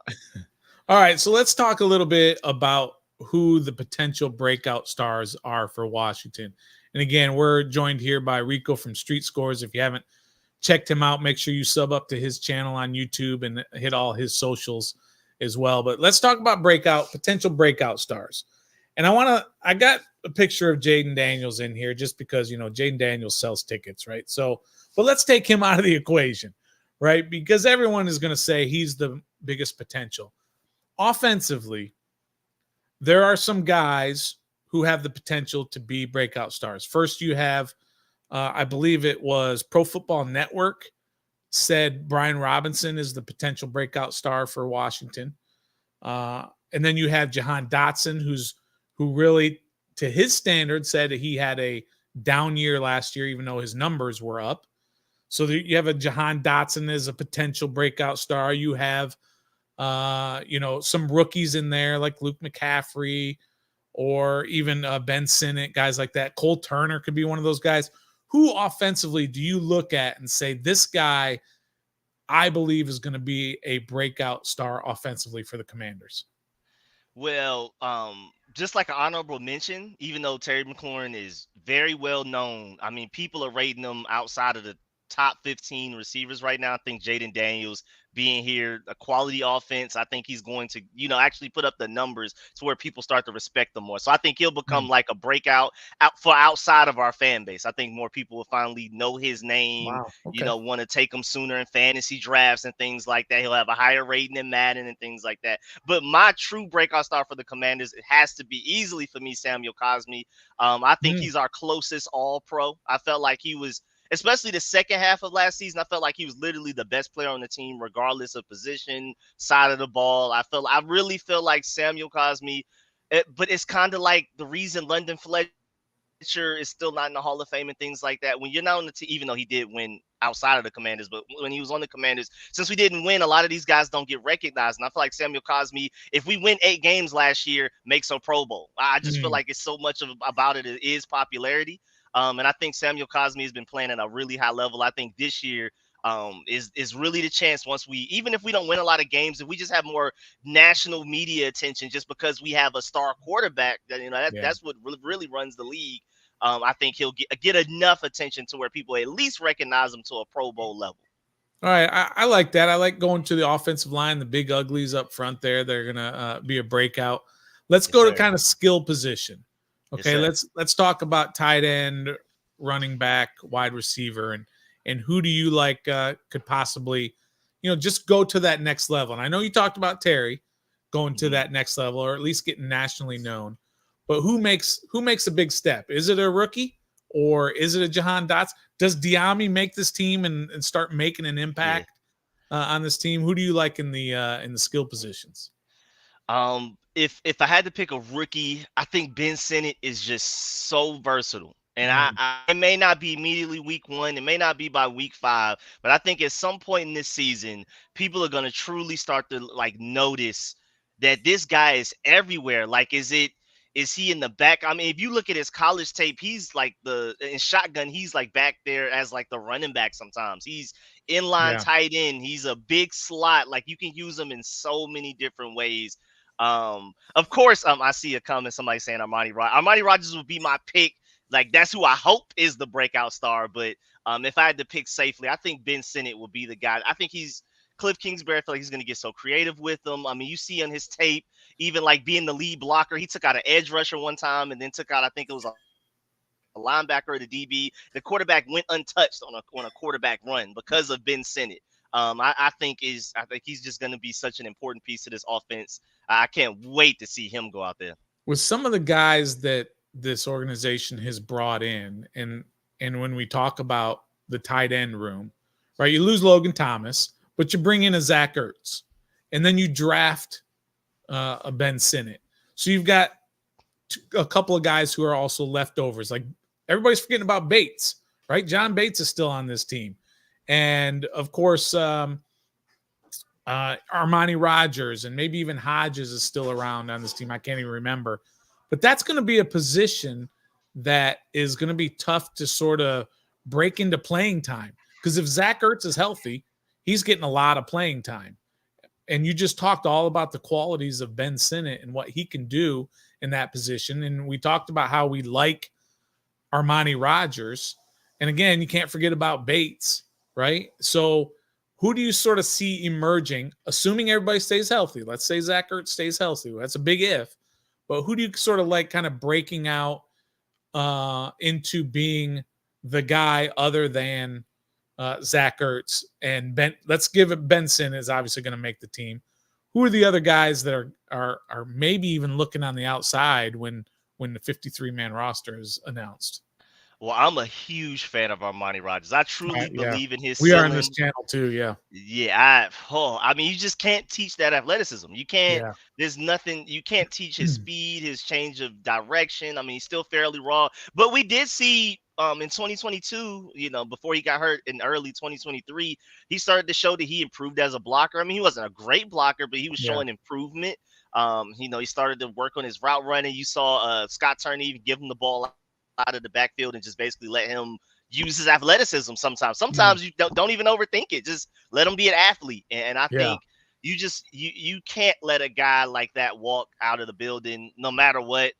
All right, so let's talk a little bit about who the potential breakout stars are for Washington. And again, we're joined here by Rico from Street Scores. If you haven't checked him out, make sure you sub up to his channel on YouTube and hit all his socials as well. But let's talk about potential breakout stars. And I got a picture of Jaden Daniels in here just because, Jaden Daniels sells tickets, right? So, but let's take him out of the equation, right? Because everyone is going to say he's the biggest potential. Offensively, there are some guys who have the potential to be breakout stars. First, you have, I believe it was Pro Football Network said Brian Robinson is the potential breakout star for Washington. And then you have Jahan Dotson, who really, to his standards, said he had a down year last year, even though his numbers were up. So you have a Jahan Dotson as a potential breakout star. You have, some rookies in there like Luke McCaffrey or even Ben Sinnott, guys like that. Cole Turner could be one of those guys. Who offensively do you look at and say, this guy, I believe, is going to be a breakout star offensively for the Commanders? Well, just like an honorable mention, even though Terry McLaurin is very well known, I mean, people are rating him outside of the top 15 receivers right now. I think Jaden Daniels being here, a quality offense, I think he's going to, actually put up the numbers to where people start to respect them more. So I think he'll become like a breakout for outside of our fan base. I think more people will finally know his name, Wow. Okay. want to take him sooner in fantasy drafts and things like that. He'll have a higher rating in Madden and things like that. But my true breakout star for the Commanders, it has to be easily for me, Samuel Cosmi. I think he's our closest All-Pro. I felt like he was, especially the second half of last season, I felt like he was literally the best player on the team, regardless of position, side of the ball. I really feel like Samuel Cosmi, but it's kind of like the reason London Fletcher is still not in the Hall of Fame and things like that. When you're not on the team, even though he did win outside of the Commanders, but when he was on the Commanders, since we didn't win, a lot of these guys don't get recognized. And I feel like Samuel Cosmi, if we win 8 games last year, makes a Pro Bowl. I just feel like it's so much about it is popularity. And I think Samuel Cosmi has been playing at a really high level. I think this year is really the chance, once even if we don't win a lot of games, if we just have more national media attention just because we have a star quarterback, that's what really runs the league. I think he'll get enough attention to where people at least recognize him to a Pro Bowl level. All right. I like that. I like going to the offensive line, the big uglies up front there. They're going to be a breakout. Let's go to kind of skill position. Okay. Let's talk about tight end, running back, wide receiver, and who do you like could possibly, just go to that next level. And I know you talked about Terry going to that next level, or at least getting nationally known. But who makes a big step? Is it a rookie or is it a Jahan Dotson? Does Diami make this team and start making an impact on this team? Who do you like in the skill positions? If I had to pick a rookie, I think Ben Sinnott is just so versatile. And I may not be immediately week 1, it may not be by week 5, but I think at some point in this season, people are going to truly start to notice that this guy is everywhere. Is he in the back? I mean, if you look at his college tape, he's in shotgun, he's back there as the running back sometimes. He's inline tight end. He's a big slot. You can use him in so many different ways. Of course, I see a comment, somebody saying Armani Rogers would be my pick. That's who I hope is the breakout star. But if I had to pick safely, I think Ben Sinnott will be the guy. I think Cliff Kingsbury, I feel like he's going to get so creative with them. I mean, you see on his tape, even being the lead blocker, he took out an edge rusher one time and then took out, I think it was a linebacker or the DB. The quarterback went untouched on a quarterback run because of Ben Sinnott. I think he's just going to be such an important piece to this offense. I can't wait to see him go out there. With some of the guys that this organization has brought in, and when we talk about the tight end room, right? You lose Logan Thomas, but you bring in a Zach Ertz, and then you draft a Ben Sinnott. So you've got a couple of guys who are also leftovers. Everybody's forgetting about Bates, right? John Bates is still on this team. And of course, Armani Rogers and maybe even Hodges is still around on this team. I can't even remember. But that's going to be a position that is going to be tough to sort of break into playing time. Because if Zach Ertz is healthy, he's getting a lot of playing time. And you just talked all about the qualities of Ben Sinnott and what he can do in that position. And we talked about how we like Armani Rogers. And again, you can't forget about Bates, right? So who do you sort of see emerging, assuming everybody stays healthy? Let's say Zach Ertz stays healthy. That's a big if. But who do you sort of kind of breaking out into being the guy other than Zach Ertz and Ben? Let's give it. Benson is obviously going to make the team. Who are the other guys that are maybe even looking on the outside when the 53-man roster is announced? Well, I'm a huge fan of Armani Rogers. I truly Yeah, believe in his we are on this ceiling. channel too. Yeah, Yeah, I mean, you just can't teach that athleticism. You can't. yeah, There's nothing. You can't teach his speed, his change of direction. I mean, he's still fairly raw. But we did see, in 2022, before he got hurt in early 2023, he started to show that he improved as a blocker. I mean, he wasn't a great blocker, but he was yeah. showing improvement. He started to work on his route running. You saw Scott Turner even give him the ball out of the backfield and just basically let him use his athleticism sometimes. Mm, Sometimes you don't even overthink it. Just let him be an athlete. And I yeah. think you can't let a guy like that walk out of the building no matter what.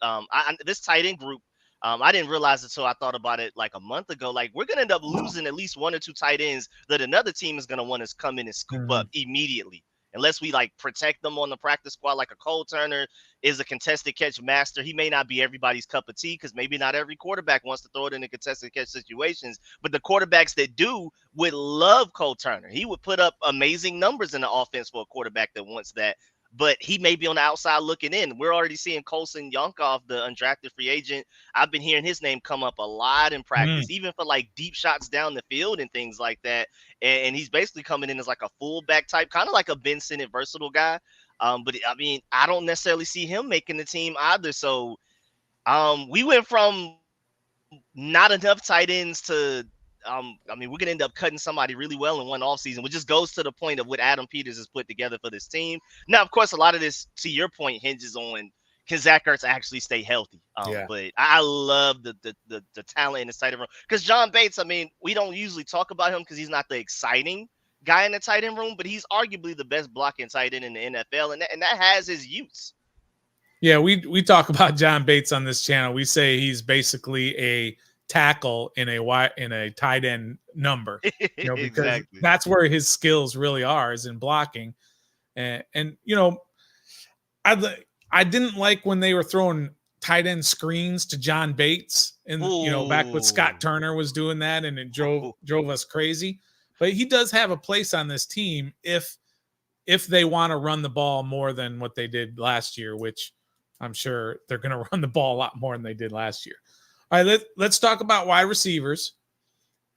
This tight end group, I didn't realize it until I thought about it like a month ago. Like, we're gonna end up losing at least one or two tight ends that another team is gonna want to come in and scoop up Mhm. immediately. Unless we like protect them on the practice squad, like a Cole Turner is a contested catch master. He may not be everybody's cup of tea because maybe not every quarterback wants to throw it in the contested catch situations. But the quarterbacks that do would love Cole Turner. He would put up amazing numbers in the offense for a quarterback that wants that. But he may be on the outside looking in. We're already seeing Colson Yonkov, the undrafted free agent. I've been hearing his name come up a lot in Mm. practice, even for like deep shots down the field and things like that. And he's basically coming in as like a fullback type, kind of like a Ben Sinnott versatile guy. But I mean, I don't necessarily see him making the team either. So we went from not enough tight ends to I mean, we're gonna end up cutting somebody really well in one offseason, which just goes to the point of what Adam Peters has put together for this team. Now, of course, a lot of this, to your point, hinges on can Zach Ertz actually stay healthy. Yeah. But I love the talent in the tight end room because John Bates. I mean, we don't usually talk about him because he's not the exciting guy in the tight end room, but he's arguably the best blocking tight end in the NFL, and that has his use. Yeah, we talk about John Bates on this channel. We say he's basically a tackle in a tight end number, because Exactly. that's where his skills really are, is in blocking. And I I didn't like when they were throwing tight end screens to John Bates, and back when Scott Ooh. Turner was doing that, and it drove us crazy. But he does have a place on this team if they want to run the ball more than what they did last year, which I'm sure they're going to run the ball a lot more than they did last year. All right, let's talk about wide receivers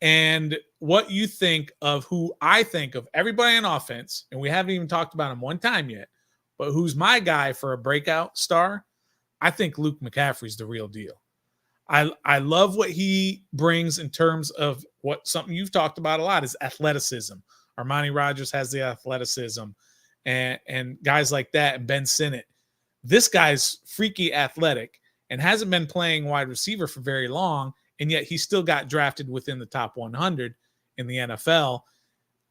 and what you think of who I think of everybody on offense. And we haven't even talked about him one time yet, but who's my guy for a breakout star? I think Luke McCaffrey's the real deal. I love what he brings in terms of something you've talked about a lot is athleticism. Armani Rogers has the athleticism, and guys like that, and Ben Sinnott. This guy's freaky athletic and hasn't been playing wide receiver for very long, and yet he still got drafted within the top 100 in the NFL.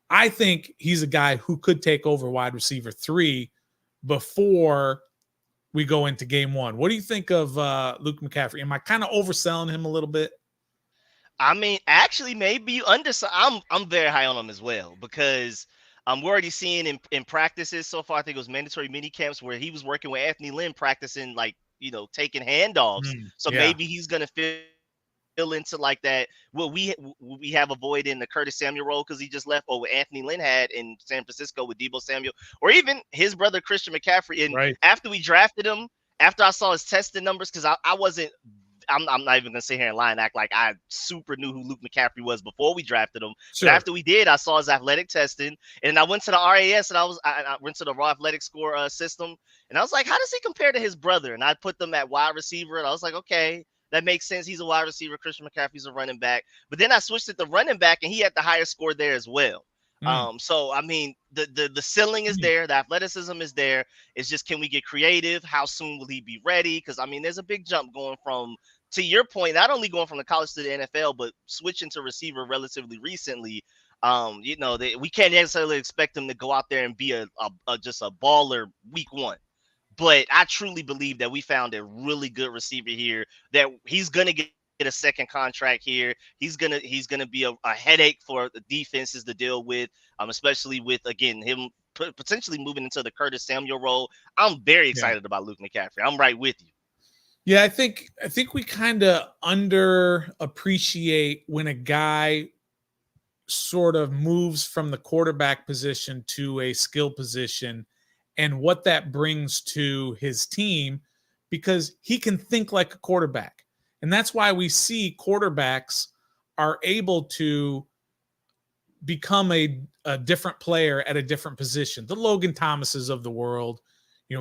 I think he's a guy who could take over wide receiver 3 before we go into game 1. What do you think of Luke McCaffrey? Am I kind of overselling him a little bit? I mean, actually, maybe you understand. I'm very high on him as well because we're already seeing in practices so far. I think it was mandatory mini camps where he was working with Anthony Lynn, practicing like taking handoffs. So Yeah, maybe he's gonna fill into like that. What we have a void in the Curtis Samuel role because he just left, or what Anthony Lynn had in San Francisco with Debo Samuel, or even his brother Christian McCaffrey. And right. after we drafted him, after I saw his testing numbers, because I wasn't I'm not even gonna sit here and lie and act like I super knew who Luke McCaffrey was before we drafted him. But Sure. after we did, I saw his athletic testing, and I went to the RAS and I went to the raw athletic score system, and I was like, how does he compare to his brother? And I put them at wide receiver, and I was like, okay, that makes sense. He's a wide receiver. Christian McCaffrey's a running back. But then I switched it to running back, and he had the higher score there as well. Mm. So I mean, the ceiling is there, the athleticism is there. It's just, can we get creative? How soon will he be ready? Because I mean, there's a big jump going from, to your point, not only going from the college to the NFL, but switching to receiver relatively recently. We can't necessarily expect him to go out there and be just a baller week one. But I truly believe that we found a really good receiver here, that he's gonna get a second contract here. He's gonna be a headache for the defenses to deal with, especially with, again, him potentially moving into the Curtis Samuel role. I'm very Yeah. excited about Luke McCaffrey. I'm right with you. Yeah, I think we kind of underappreciate when a guy sort of moves from the quarterback position to a skill position and what that brings to his team, because he can think like a quarterback. And that's why we see quarterbacks are able to become a different player at a different position. The Logan Thomases of the world,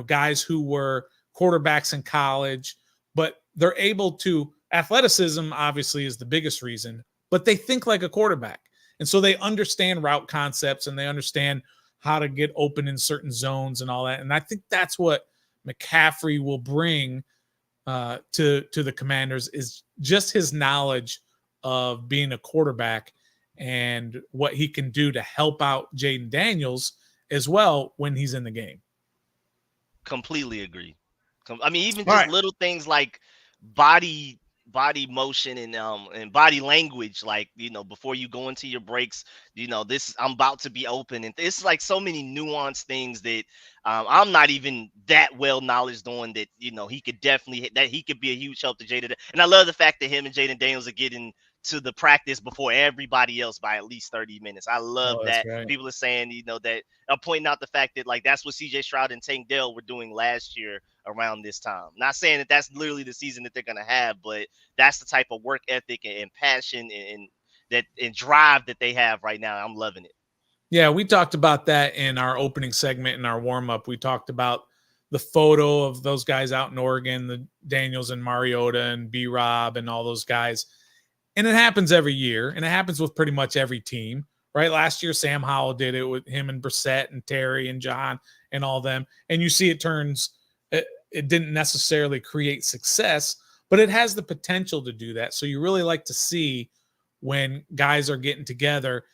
guys who were quarterbacks in college, but they're able to, athleticism obviously is the biggest reason, but they think like a quarterback. And so they understand route concepts and they understand how to get open in certain zones and all that. And I think that's what McCaffrey will bring to the Commanders, is just his knowledge of being a quarterback and what he can do to help out Jaden Daniels as well when he's in the game. Completely agree. I mean, even All just right. little things like body motion and body language, like, before you go into your breaks, this, I'm about to be open, and it's like so many nuanced things that I'm not even that well knowledge on, that he could definitely, that he could be a huge help to Jaden. And I love the fact that him and Jaden Daniels are getting to the practice before everybody else by at least 30 minutes. I love Oh, that's that. right. People are saying, that I'm pointing out the fact that, like, that's what CJ Stroud and Tank Dell were doing last year around this time. Not saying that that's literally the season that they're going to have, but that's the type of work ethic and passion and drive that they have right now. I'm loving it. Yeah, we talked about that in our opening segment in our warm up. We talked about the photo of those guys out in Oregon, the Daniels and Mariota and B Rob and all those guys. And it happens every year, and it happens with pretty much every team, right? Last year, Sam Howell did it with him and Brissett and Terry and John and all them. And you see it didn't necessarily create success, but it has the potential to do that. So you really like to see when guys are getting together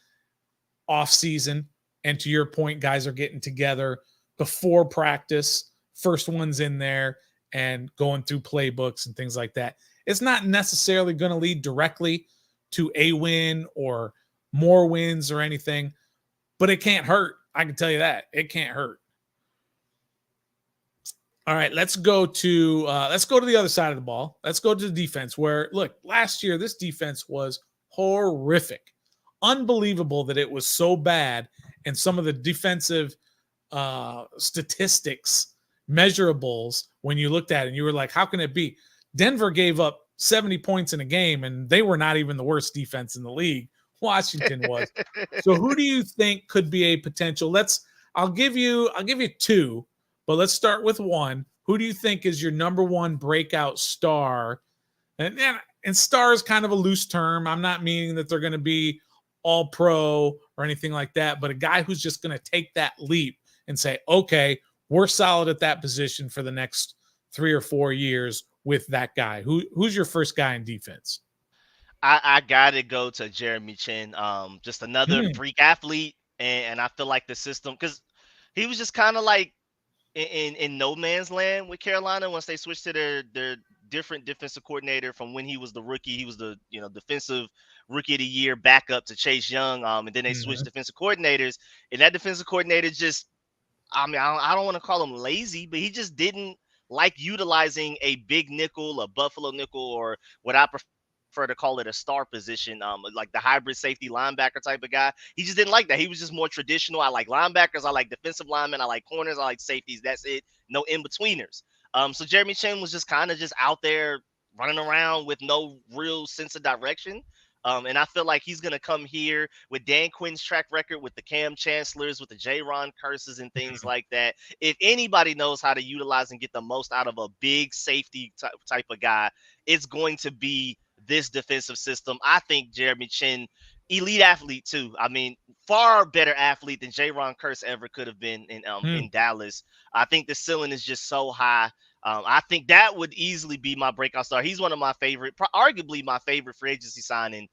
off season. And to your point, guys are getting together before practice, first ones in there and going through playbooks and things like that. It's not necessarily going to lead directly to a win or more wins or anything, but it can't hurt. I can tell you that. It can't hurt. All right, let's go to the other side of the ball. Let's go to the defense, where, look, last year this defense was horrific. Unbelievable that it was so bad, and some of the defensive statistics, measurables, when you looked at it, and you were like, how can it be? Denver gave up 70 points in a game, and they were not even the worst defense in the league. Washington was. So who do you think could be a potential? I'll give you two, but let's start with one. Who do you think is your number one breakout star? And star is kind of a loose term. I'm not meaning that they're going to be all pro or anything like that, but a guy who's just going to take that leap and say, okay, we're solid at that position for the next 3 or 4 years with that guy. Who's your first guy in defense? I gotta go to Jeremy Chin. Just another freak athlete, and I feel like the system, because he was just kind of like in no man's land with Carolina once they switched to their different defensive coordinator. From when he was the rookie, he was the defensive rookie of the year backup to Chase Young. And then they switched defensive coordinators, and that defensive coordinator just, I mean, I don't want to call him lazy, but he just didn't like utilizing a big nickel, a Buffalo nickel, or what I prefer to call it, a star position, like the hybrid safety linebacker type of guy. He just didn't like that. He was just more traditional. I like linebackers, I like defensive linemen, I like corners, I like safeties. That's it. No in-betweeners. So Jeremy Chin was just kind of just out there running around with no real sense of direction. And I feel like he's going to come here with Dan Quinn's track record, with the Cam Chancellors, with the J-Ron Curses and things like that. If anybody knows how to utilize and get the most out of a big safety type of guy, it's going to be this defensive system. I think Jeremy Chin, elite athlete too. I mean, far better athlete than J-Ron Curse ever could have been in Dallas. I think the ceiling is just so high. I think that would easily be my breakout star. He's one of my favorite, arguably my favorite free agency signing,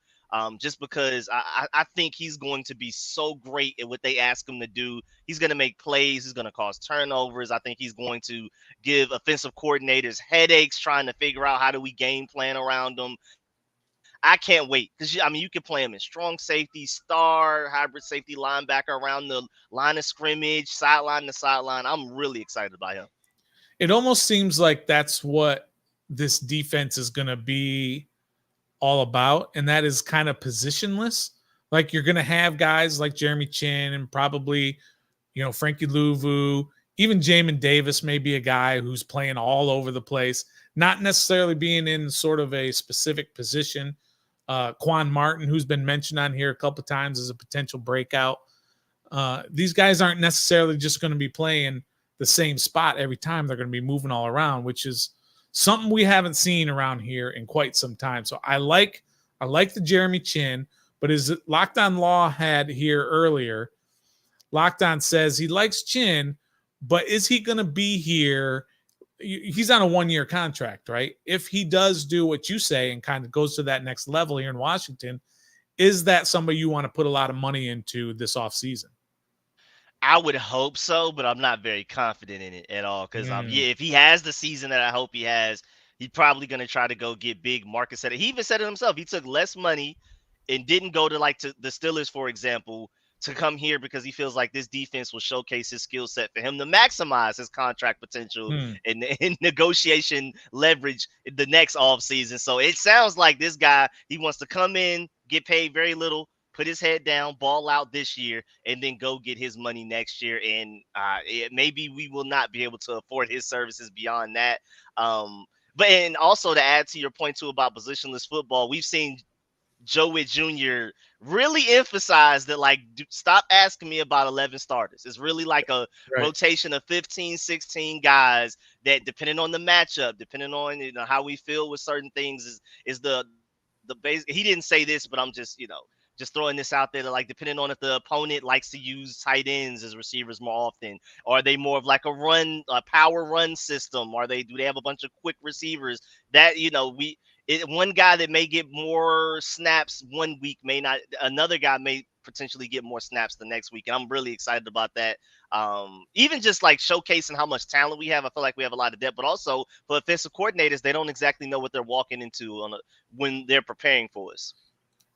just because I think he's going to be so great at what they ask him to do. He's going to make plays. He's going to cause turnovers. I think he's going to give offensive coordinators headaches trying to figure out how do we game plan around them. I can't wait, because you can play him in strong safety, star, hybrid safety, linebacker, around the line of scrimmage, sideline to sideline. I'm really excited about him. It almost seems like that's what this defense is going to be all about, and that is kind of positionless. Like, you're going to have guys like Jeremy Chin and probably, Frankie Louvu, even Jamin Davis may be a guy who's playing all over the place. not necessarily being in sort of a specific position. Quan Martin, who's been mentioned on here a couple of times as a potential breakout. These guys aren't necessarily just going to be playing the same spot every time. They're going to be moving all around, which is something we haven't seen around here in quite some time. So I like the Jeremy Chin, but as Locked On Law had here earlier, Locked On says he likes Chin, but is he going to be here? He's on a 1-year contract, right? If he does do what you say and kind of goes to that next level here in Washington, is that somebody you want to put a lot of money into this offseason? I would hope so, but I'm not very confident in it at all. Because yeah, if he has the season that I hope he has, he's probably going to try to go get big market set. He even said it himself. He took less money and didn't go to to the Steelers, for example, to come here because he feels like this defense will showcase his skill set for him to maximize his contract potential and, and negotiation leverage the next offseason. So it sounds like this guy, he wants to come in, get paid very little, put his head down, ball out this year, and then go get his money next year. And maybe we will not be able to afford his services beyond that. But and also to add to your point too about positionless football, we've seen Joe Witt Jr. really emphasize that, like, stop asking me about 11 starters. It's really like a rotation of 15, 16 guys that, depending on the matchup, depending on how we feel with certain things, is the base. He didn't say this, but I'm just just throwing this out there, that, like, depending on if the opponent likes to use tight ends as receivers more often, or are they more of like a power run system, or do they have a bunch of quick receivers that one guy that may get more snaps one week may not, another guy may potentially get more snaps the next week. And I'm really excited about that. Even just like showcasing how much talent we have. I feel like we have a lot of depth, but also for offensive coordinators, they don't exactly know what they're walking into when they're preparing for us.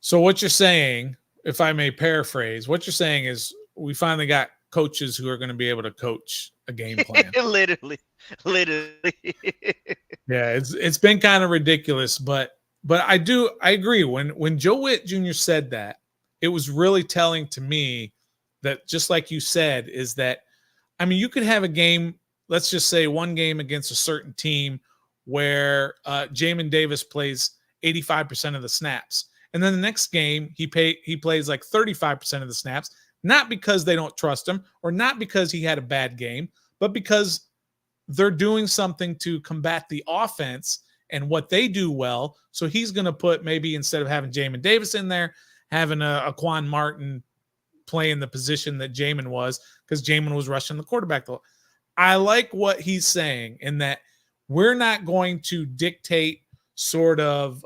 So what you're saying, if I may paraphrase, what you're saying is we finally got coaches who are going to be able to coach a game plan. Literally. Yeah, it's been kind of ridiculous, but I agree. When Joe Witt Jr. said that, it was really telling to me that, just like you said, is that, I mean, you could have a game, let's just say one game against a certain team where Jamin Davis plays 85% of the snaps. And then the next game, he plays like 35% of the snaps, not because they don't trust him or not because he had a bad game, but because they're doing something to combat the offense and what they do well. So he's going to put, maybe instead of having Jamin Davis in there, having a Quan Martin playing the position that Jamin was, because Jamin was rushing the quarterback. I like what he's saying in that we're not going to dictate sort of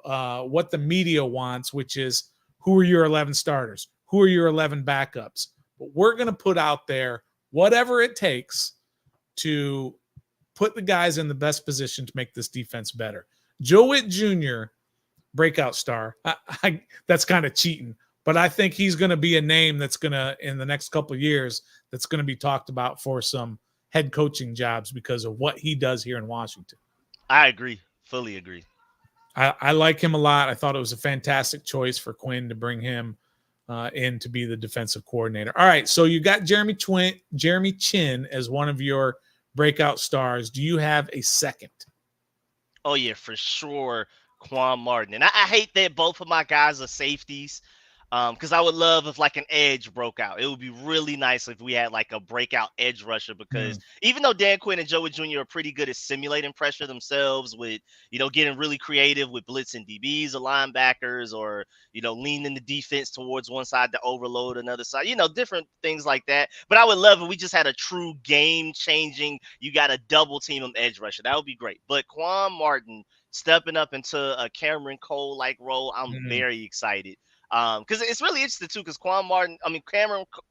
what the media wants, which is who are your 11 starters, who are your 11 backups. But we're going to put out there whatever it takes to put the guys in the best position to make this defense better. Joe Witt Jr., breakout star, that's kind of cheating, but I think he's going to be a name that's going to, in the next couple of years, that's going to be talked about for some head coaching jobs because of what he does here in Washington. I agree. Fully agree. I like him a lot. I thought it was a fantastic choice for Quinn to bring him in to be the defensive coordinator. All right, so you got Jeremy Chin as one of your breakout stars. Do you have a second? Oh, yeah, for sure. Quan Martin. And I hate that both of my guys are safeties. Because I would love if like an edge broke out. It would be really nice if we had like a breakout edge rusher, because even though Dan Quinn and Joe Witt Jr. are pretty good at simulating pressure themselves with, getting really creative with blitzing DBs or linebackers, or, leaning the defense towards one side to overload another side, different things like that. But I would love if we just had a true game changing, you got a double team of edge rusher. That would be great. But Quan Martin stepping up into a Cameron Cole like role, I'm very excited. Because it's really interesting too, because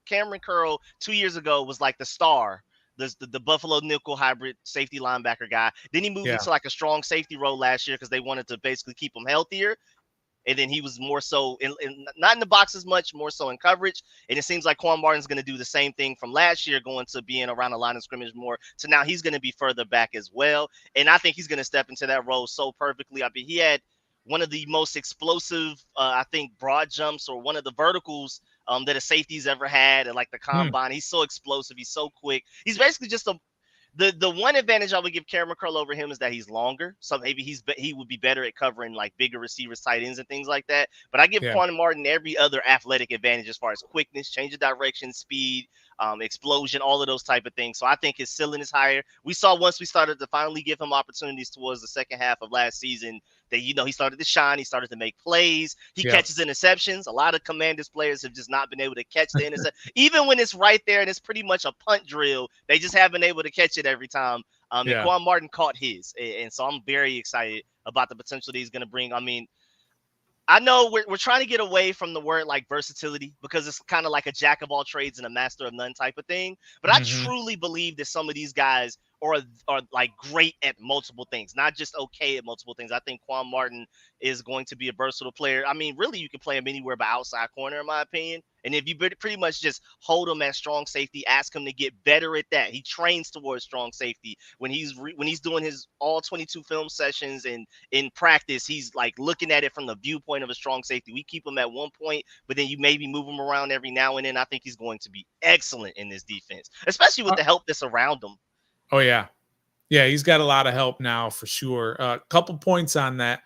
Cameron Curl 2 years ago was like the star, the Buffalo nickel hybrid safety linebacker guy. Then he moved into like a strong safety role last year because they wanted to basically keep him healthier. And then he was more so not in the box as much, more so in coverage. And it seems like Quan Martin's going to do the same thing from last year, going to being around the line of scrimmage more. So now he's going to be further back as well. And I think he's going to step into that role so perfectly. I mean, he had one of the most explosive, I think, broad jumps, or one of the verticals that a safety's ever had at like the combine. He's so explosive. He's so quick. He's basically just The one advantage I would give Cameron Curl over him is that he's longer, so maybe he would be better at covering like bigger receivers, tight ends, and things like that. But I give Yeah. Quan Martin every other athletic advantage as far as quickness, change of direction, speed, explosion, all of those type of things. So I think his ceiling is higher. We saw once we started to finally give him opportunities towards the second half of last season that he started to shine, he started to make plays, he Yeah. catches interceptions. A lot of Commanders players have just not been able to catch the interception, even when it's right there and it's pretty much a punt drill. They just haven't been able to catch it every time. And Yeah. Quan Martin caught his, and so I'm very excited about the potential that he's going to bring. I mean, I know we're trying to get away from the word like versatility because it's kind of like a jack of all trades and a master of none type of thing. But I Mm-hmm. truly believe that some of these guys are like great at multiple things, not just okay at multiple things. I think Quan Martin is going to be a versatile player. I mean, really, you can play him anywhere but outside corner, in my opinion. And if you pretty much just hold him at strong safety, ask him to get better at that. He trains towards strong safety when he's doing his all 22 film sessions and in practice, he's like looking at it from the viewpoint of a strong safety. We keep him at one point, but then you maybe move him around every now and then. I think he's going to be excellent in this defense, especially with the help that's around him. Oh, yeah. Yeah, he's got a lot of help now for sure. A couple points on that.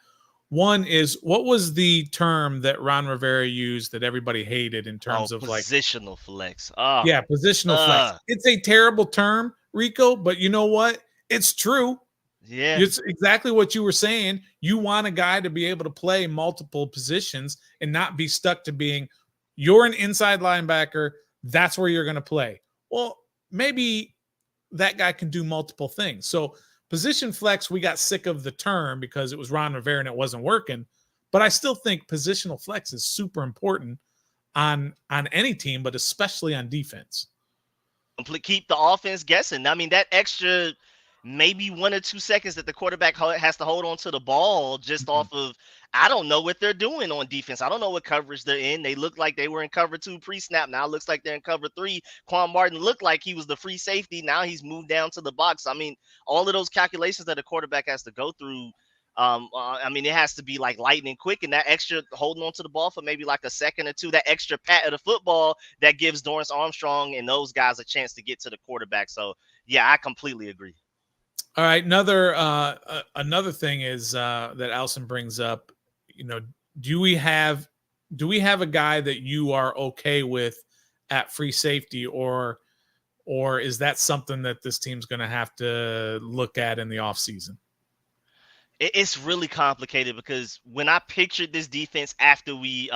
One is, what was the term that Ron Rivera used that everybody hated in terms of like positional flex? Yeah, positional flex. It's a terrible term, Rico, but you know what? It's true. Yeah. It's exactly what you were saying. You want a guy to be able to play multiple positions and not be stuck to being, you're an inside linebacker, that's where you're going to play. Well, maybe that guy can do multiple things. So position flex, we got sick of the term because it was Ron Rivera and it wasn't working. But I still think positional flex is super important on any team, but especially on defense. Keep the offense guessing. I mean, that extra maybe 1 or 2 seconds that the quarterback has to hold on to the ball just off of, I don't know what they're doing on defense. I don't know what coverage they're in. They look like they were in cover 2 pre-snap. Now it looks like they're in cover 3. Quan Martin looked like he was the free safety. Now he's moved down to the box. I mean, all of those calculations that a quarterback has to go through, I mean, it has to be like lightning quick, and that extra holding on to the ball for maybe like a second or two, that extra pat of the football that gives Dorrance Armstrong and those guys a chance to get to the quarterback. So yeah, I completely agree. All right, another thing is that Alson brings up. You know, do we have a guy that you are okay with at free safety, or is that something that this team's going to have to look at in the offseason? It's really complicated because when I pictured this defense after we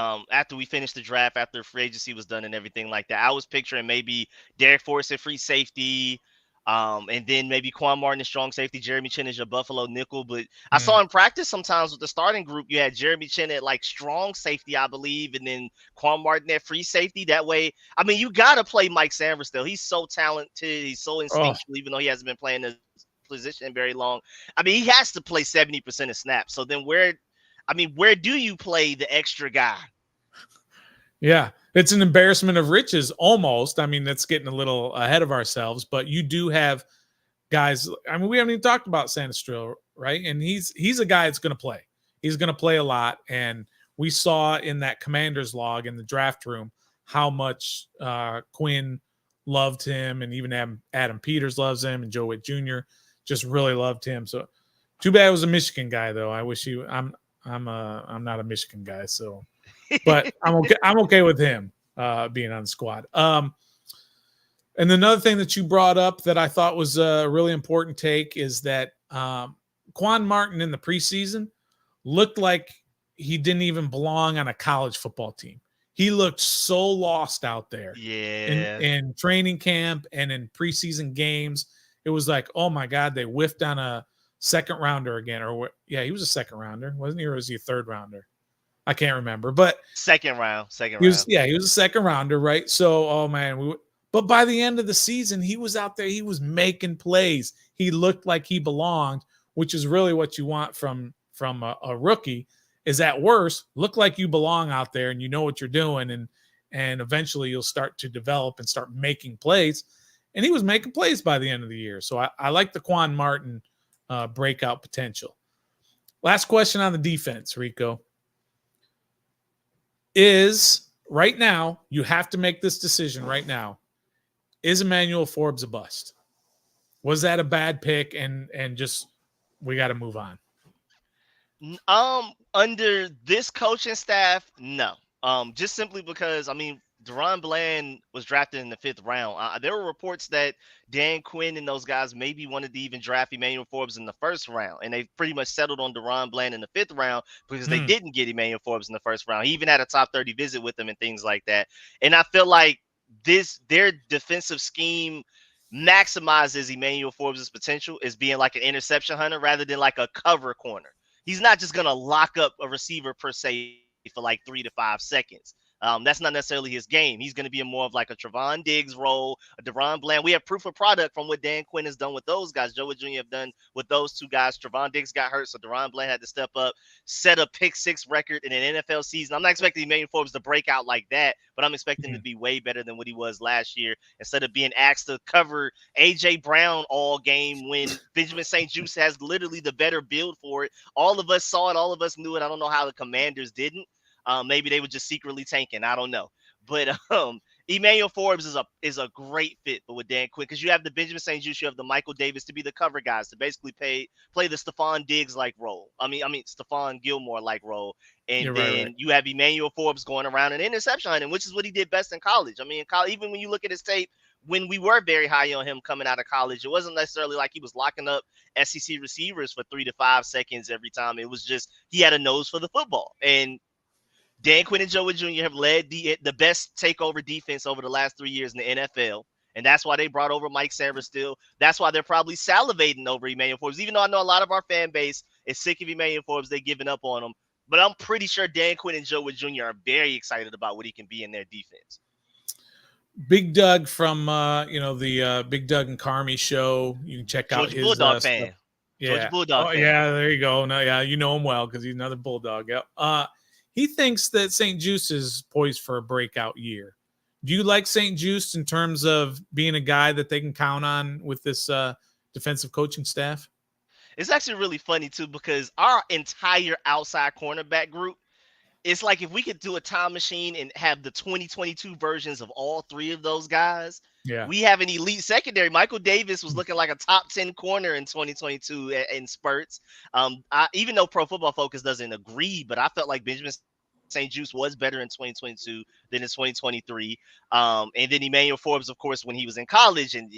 finished the draft, after free agency was done and everything like that, I was picturing maybe Derek Forrest at free safety, and then maybe Quan Martin at strong safety, Jeremy Chin as your Buffalo nickel. But I saw in practice sometimes with the starting group, you had Jeremy Chin at like strong safety, I believe, and then Quan Martin at free safety. That way, I mean, you got to play Mike Sanders still. He's so talented. He's so instinctual, even though he hasn't been playing the position very long. I mean, he has to play 70% of snaps. So then where do you play the extra guy? Yeah, it's an embarrassment of riches almost. I mean, that's getting a little ahead of ourselves, but you do have guys. I mean, we haven't even talked about Sandstrel, right? And he's a guy that's going to play. He's going to play a lot. And we saw in that Commander's log in the draft room how much Quinn loved him, and even Adam Peters loves him, and Joe Witt Jr. just really loved him. So too bad it was a Michigan guy, though. I wish I'm not a Michigan guy, so but I'm okay with him being on the squad. And another thing that you brought up that I thought was a really important take is that Quan Martin in the preseason looked like he didn't even belong on a college football team. He looked so lost out there. Yeah. In training camp and in preseason games. It was like, oh my God, they whiffed on a second rounder again. Yeah, he was a second rounder, wasn't he? Or was he a third rounder? I can't remember. But second round. He was a second rounder, right? So, oh man, but by the end of the season, he was out there. He was making plays. He looked like he belonged, which is really what you want from a rookie. Is at worst, look like you belong out there and you know what you're doing, and eventually you'll start to develop and start making plays. And he was making plays by the end of the year. So I like the Quan Martin breakout potential. Last question on the defense, Rico. Is right now, you have to make this decision right now. Is Emmanuel Forbes a bust? Was that a bad pick? And just we got to move on. Under this coaching staff, no. Just simply because Deron Bland was drafted in the 5th round. There were reports that Dan Quinn and those guys maybe wanted to even draft Emmanuel Forbes in the 1st round, and they pretty much settled on Deron Bland in the 5th round because they didn't get Emmanuel Forbes in the 1st round. He even had a top 30 visit with them and things like that. And I feel like their defensive scheme maximizes Emmanuel Forbes' potential as being like an interception hunter rather than like a cover corner. He's not just going to lock up a receiver per se for like 3 to 5 seconds. That's not necessarily his game. He's going to be more of like a Trevon Diggs role, a Deron Bland. We have proof of product from what Dan Quinn has done with those guys. Joe Jr. have done with those 2 guys. Trevon Diggs got hurt, so Deron Bland had to step up, set a pick-6 record in an NFL season. I'm not expecting Emmanuel Forbes to break out like that, but I'm expecting him to be way better than what he was last year instead of being asked to cover A.J. Brown all game when Benjamin St-Juste has literally the better build for it. All of us saw it. All of us knew it. I don't know how the Commanders didn't. Maybe they were just secretly tanking. I don't know. But Emmanuel Forbes is a great fit for with Dan Quinn because you have the Benjamin St-Juste, you have the Michael Davis to be the cover guys to basically play the Stephon Diggs like role. Stephon Gilmore like role. And then you have Emmanuel Forbes going around an interception hunting, which is what he did best in college. In college, even when you look at his tape, when we were very high on him coming out of college, it wasn't necessarily like he was locking up SEC receivers for 3 to 5 seconds every time. It was just he had a nose for the football. And Dan Quinn and Joe Jr. have led the best takeover defense over the last 3 years in the NFL. And that's why they brought over Mike Sainristil. That's why they're probably salivating over Emmanuel Forbes. Even though I know a lot of our fan base is sick of Emmanuel Forbes, they're giving up on him. But I'm pretty sure Dan Quinn and Joe Jr. are very excited about what he can be in their defense. Big Doug from the Big Doug and Carmi show. You can check out his Bulldog fan. Stuff. Yeah. Georgia Bulldog fan. Yeah, there you go. No, yeah, you know him well because he's another Bulldog. Yeah. He thinks that St-Juste is poised for a breakout year. Do you like St-Juste in terms of being a guy that they can count on with this defensive coaching staff? It's actually really funny, too, because our entire outside cornerback group, it's like if we could do a time machine and have the 2022 versions of all 3 of those guys, we have an elite secondary. Michael Davis was looking like a top 10 corner in 2022 in spurts. Even though Pro Football Focus doesn't agree, but I felt like Benjamin St-Juste was better in 2022 than in 2023. And then Emmanuel Forbes, of course, when he was in college and,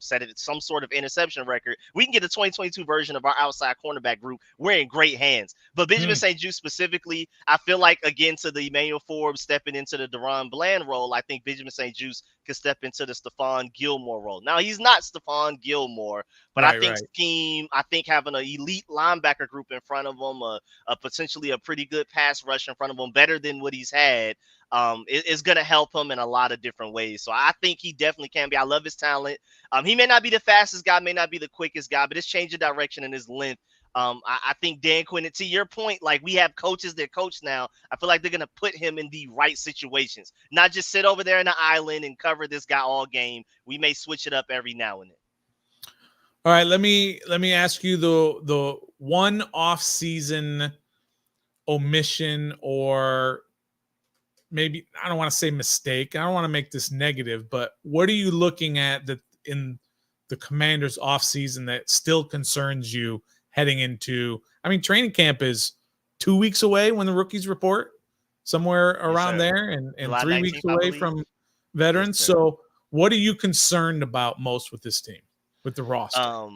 set it some sort of interception record. We can get a 2022 version of our outside cornerback group. We're in great hands. But Benjamin St-Juste specifically, I feel like, again, to the Emmanuel Forbes stepping into the Deron Bland role, I think Benjamin St-Juste could step into the Stephon Gilmore role. Now, he's not Stephon Gilmore, but I think having an elite linebacker group in front of him, potentially a pretty good pass rush in front of him, better than what he's had, is going to help him in a lot of different ways. So I think he definitely can be. I love his talent. He may not be the fastest guy, may not be the quickest guy, but his change of direction and his length. I think Dan Quinn, to your point, like we have coaches that coach now, I feel like they're going to put him in the right situations, not just sit over there in the island and cover this guy all game. We may switch it up every now and then. All right, let me ask you the one off-season omission, or maybe I don't want to say mistake. I don't want to make this negative, but what are you looking at that in the Commanders off-season that still concerns you heading into? Training camp is 2 weeks away when the rookies report, somewhere around there, and July 3 weeks away from veterans. So what are you concerned about most with this team, with the roster?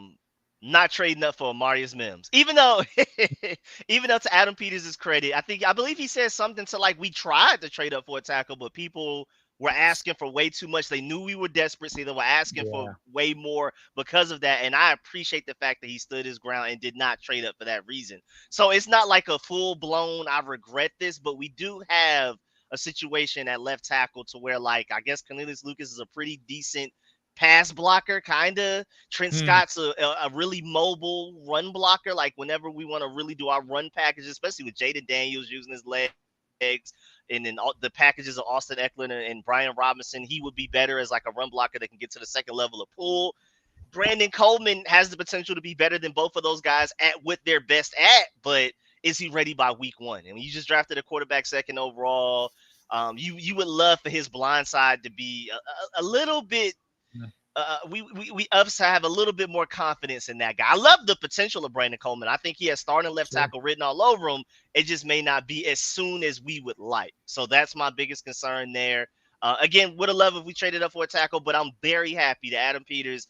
Not trading up for Marius Mims, even though to Adam Peters' credit, I believe he said something to like, we tried to trade up for a tackle, but people were asking for way too much. They knew we were desperate, so they were asking for way more because of that. And I appreciate the fact that he stood his ground and did not trade up for that reason. So it's not like a full blown, I regret this, but we do have a situation at left tackle to where, like, I guess Cornelius Lucas is a pretty decent pass blocker, kind of. Trent Scott's a really mobile run blocker. Like whenever we want to really do our run packages, especially with Jaden Daniels using his legs, and then all the packages of Austin Eckler and Brian Robinson, he would be better as like a run blocker that can get to the second level of pull. Brandon Coleman has the potential to be better than both of those guys at what they're best at, but is he ready by week 1? And you just drafted a quarterback second overall. You would love for his blind side to be a little bit we us have a little bit more confidence in that guy. I love the potential of Brandon Coleman. I think he has starting left Sure. tackle written all over him. It just may not be as soon as we would like. So that's my biggest concern there. Again, would have loved if we traded up for a tackle, but I'm very happy that Adam Peters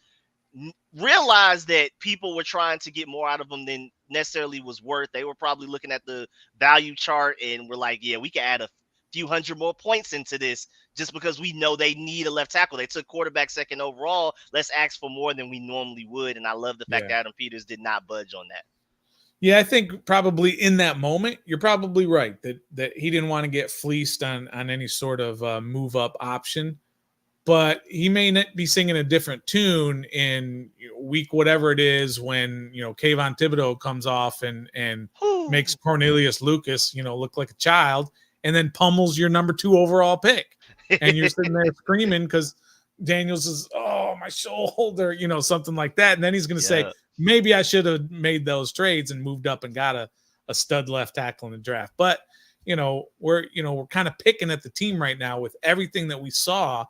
realized that people were trying to get more out of him than necessarily was worth. They were probably looking at the value chart and were like, yeah, we can add a few hundred more points into this just because we know they need a left tackle. They took quarterback second overall. Let's ask for more than we normally would. And I love the fact that Adam Peters did not budge on that. Yeah, I think probably in that moment, you're probably right that he didn't want to get fleeced on any sort of move up option. But he may not be singing a different tune in week whatever it is when Kayvon Thibodeau comes off and makes Cornelius Lucas look like a child, and then pummels your number 2 overall pick, and you're sitting there screaming because Daniels is, oh, my shoulder, something like that, and then he's going to say, maybe I should have made those trades and moved up and got a stud left tackle in the draft. But we're kind of picking at the team right now with everything that we saw.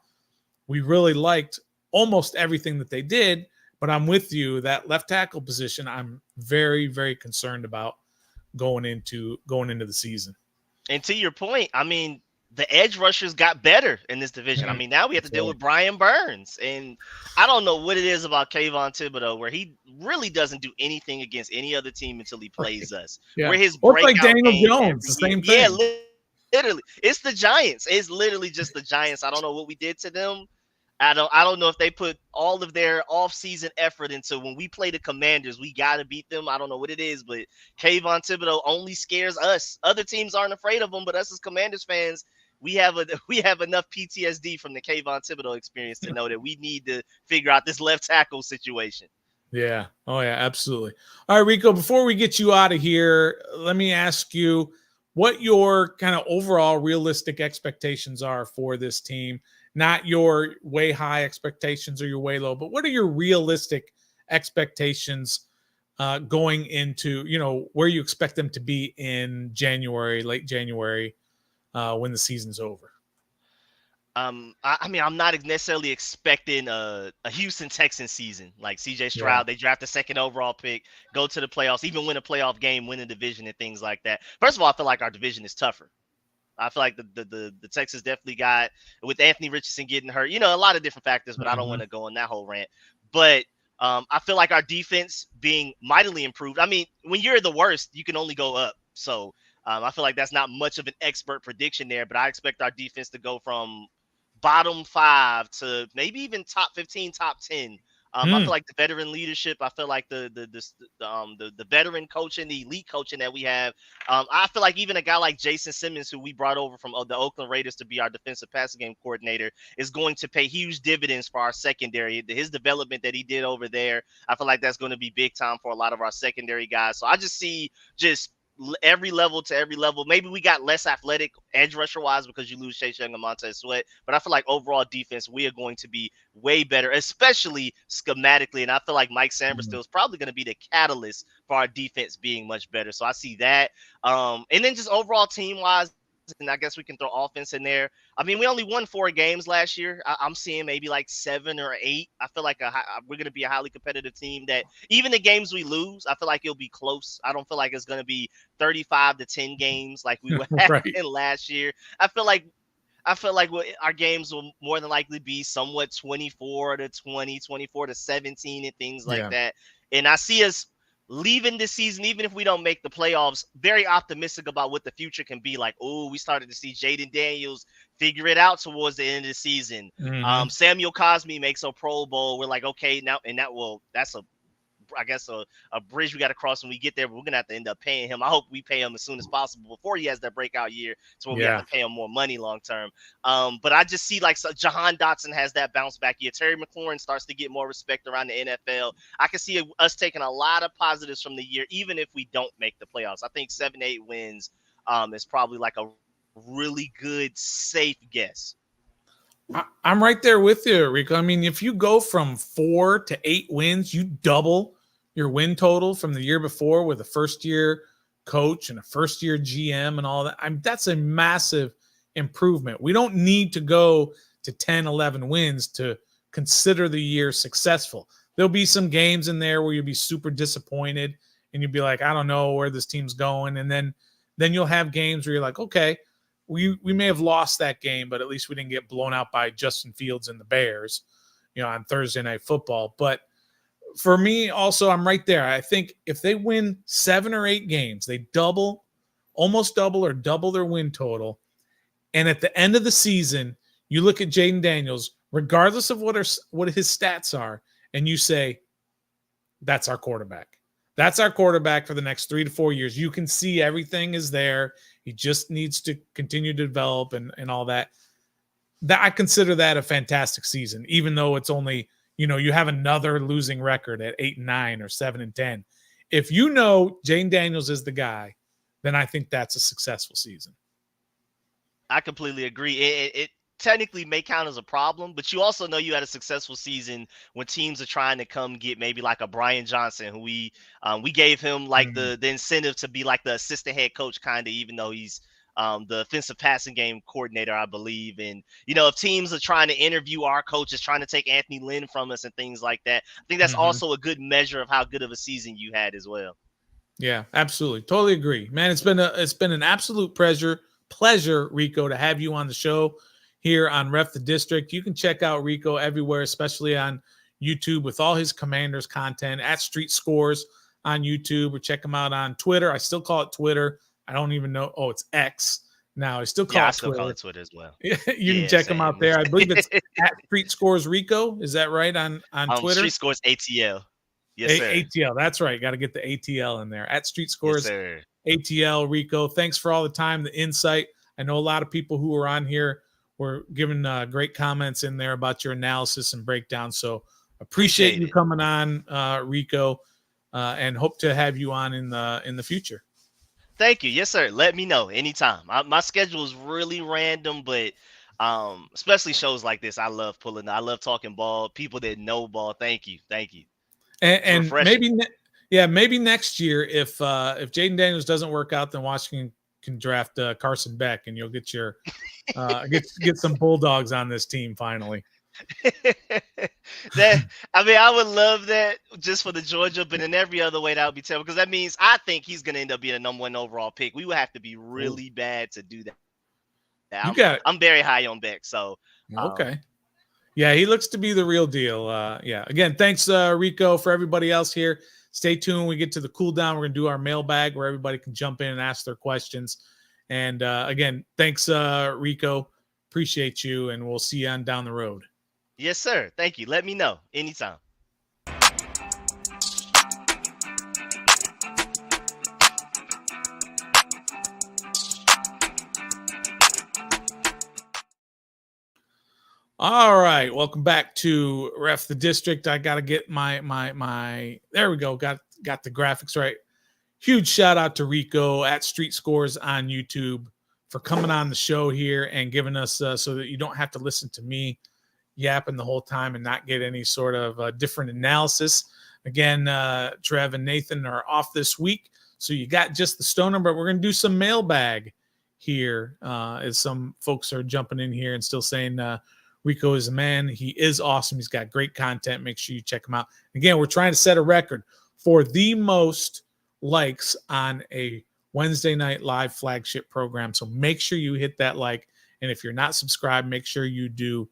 We really liked almost everything that they did, but I'm with you. That left tackle position, I'm very, very concerned about going into the season. And to your point, I mean, the edge rushers got better in this division. I mean, now we have to deal with Brian Burns. And I don't know what it is about Kayvon Thibodeau where he really doesn't do anything against any other team until he plays us. Yeah. Where his breakout like Daniel Jones, the same thing. Yeah, literally. It's the Giants. It's literally just the Giants. I don't know what we did to them. I don't know if they put all of their offseason effort into when we play the Commanders, we got to beat them. I don't know what it is, but Kayvon Thibodeau only scares us. Other teams aren't afraid of him, but us as Commanders fans, we have enough PTSD from the Kayvon Thibodeau experience to know that we need to figure out this left tackle situation. Yeah. Oh, yeah, absolutely. All right, Rico, before we get you out of here, let me ask you what your kind of overall realistic expectations are for this team. Not your way high expectations or your way low, but what are your realistic expectations going into, where you expect them to be in January, late January, when the season's over? I mean, I'm not necessarily expecting a Houston Texans season like CJ Stroud. They draft the second overall pick, go to the playoffs, even win a playoff game, win a division and things like that. First of all, I feel like our division is tougher. I feel like the Texans definitely got, with Anthony Richardson getting hurt, a lot of different factors, but I don't want to go on that whole rant. But I feel like our defense being mightily improved. I mean, when you're the worst, you can only go up. So I feel like that's not much of an expert prediction there, but I expect our defense to go from bottom 5 to maybe even top 15, top 10. I feel like the veteran leadership. I feel like the veteran coaching, the elite coaching that we have. I feel like even a guy like Jason Simmons, who we brought over from the Oakland Raiders to be our defensive passing game coordinator, is going to pay huge dividends for our secondary. His development that he did over there, I feel like that's going to be big time for a lot of our secondary guys. So I just see every level to every level. Maybe we got less athletic edge rusher wise because you lose Chase Young and Montez Sweat, but I feel like overall defense, we are going to be way better, especially schematically. And I feel like Mike Samberstill is probably going to be the catalyst for our defense being much better. So I see that. And then just overall team wise, and I guess we can throw offense in there. I mean, we only won 4 games last year. I'm seeing maybe like 7 or 8. I feel like we're going to be a highly competitive team that even the games we lose, I feel like it'll be close. I don't feel like it's going to be 35-10 games like we were having last year. I feel like our games will more than likely be somewhat 24-20, 24-17 and things like that. And I see us leaving this season, even if we don't make the playoffs, very optimistic about what the future can be. Like, we started to see Jaden Daniels figure it out towards the end of the season. Samuel Cosmi makes a Pro Bowl. We're like, okay, now, and that's a bridge we got to cross when we get there, but we're going to have to end up paying him. I hope we pay him as soon as possible before he has that breakout year. So we have to pay him more money long term. But I just see Jahan Dotson has that bounce back year. Terry McLaurin starts to get more respect around the NFL. I can see us taking a lot of positives from the year, even if we don't make the playoffs. I think 7-8 wins is probably like a really good, safe guess. I'm right there with you, Rico. I mean, if you go from 4 to 8 wins, you double your win total from the year before with a first-year coach and a first-year GM and all that. That's a massive improvement. We don't need to go to 10, 11 wins to consider the year successful. There'll be some games in there where you'll be super disappointed and you'll be like, I don't know where this team's going. And then you'll have games where you're like, okay, we may have lost that game, but at least we didn't get blown out by Justin Fields and the Bears, on Thursday Night Football. But for me, also, I'm right there. I think if they win 7 or 8 games, they almost double or double their win total. And at the end of the season, you look at Jaden Daniels, regardless of what his stats are, and you say, that's our quarterback. That's our quarterback for the next 3 to 4 years. You can see everything is there. He just needs to continue to develop and all that. I consider that a fantastic season, even though it's only, you have another losing record at 8-9 or 7-10. If Jaden Daniels is the guy, then I think that's a successful season. I completely agree. It technically may count as a problem, but you also know you had a successful season when teams are trying to come get maybe like a Brian Johnson, who we gave him like the incentive to be like the assistant head coach, kind of, even though he's the offensive passing game coordinator, I believe. And, if teams are trying to interview our coaches, trying to take Anthony Lynn from us and things like that, I think that's also a good measure of how good of a season you had as well. Yeah, absolutely. Totally agree, man. It's been an absolute pleasure, Rico, to have you on the show here on Ref the District. You can check out Rico everywhere, especially on YouTube with all his Commanders content at Street Scores on YouTube, or check him out on Twitter. I still call it Twitter. I don't even know. Oh, it's X now. I still call it Twitter as well. You can check him out there. I believe it's at Street Scores Rico. Is that right on Twitter? Street Scores ATL. Yes, sir. ATL. That's right. Got to get the ATL in there. At Street Scores ATL, Rico. Thanks for all the time, the insight. I know a lot of people who are on here were giving great comments in there about your analysis and breakdown. So appreciate you coming on, Rico, and hope to have you on in the future. Thank you. Yes, sir. Let me know anytime. My schedule is really random, but especially shows like this, I love talking ball. People that know ball. Thank you. And maybe next year, if Jaden Daniels doesn't work out, then Washington can draft Carson Beck, and you'll get your get some Bulldogs on this team finally. I would love that just for the Georgia, but in every other way that would be terrible, because that means I think he's going to end up being a number 1 overall pick. We would have to be really bad to do that. I'm very high on Beck, so okay. Yeah, he looks to be the real deal. Again, thanks, Rico. For everybody else here, stay tuned. When we get to the cool down, we're going to do our mailbag where everybody can jump in and ask their questions. And again, thanks, Rico. Appreciate you, and we'll see you on down the road. Yes, sir. Thank you. Let me know anytime. All right, welcome back to Ref the District. I got to get my there we go. Got the graphics right. Huge shout out to Rico at Street Scores on YouTube for coming on the show here and giving us so that you don't have to listen to me yapping the whole time and not get any sort of different analysis. Again, Trev and Nathan are off this week, so you got just the stoner, but we're going to do some mailbag here as some folks are jumping in here and still saying Rico is a man. He is awesome. He's got great content. Make sure you check him out. Again, we're trying to set a record for the most likes on a Wednesday night live flagship program. So make sure you hit that like. And if you're not subscribed, make sure you do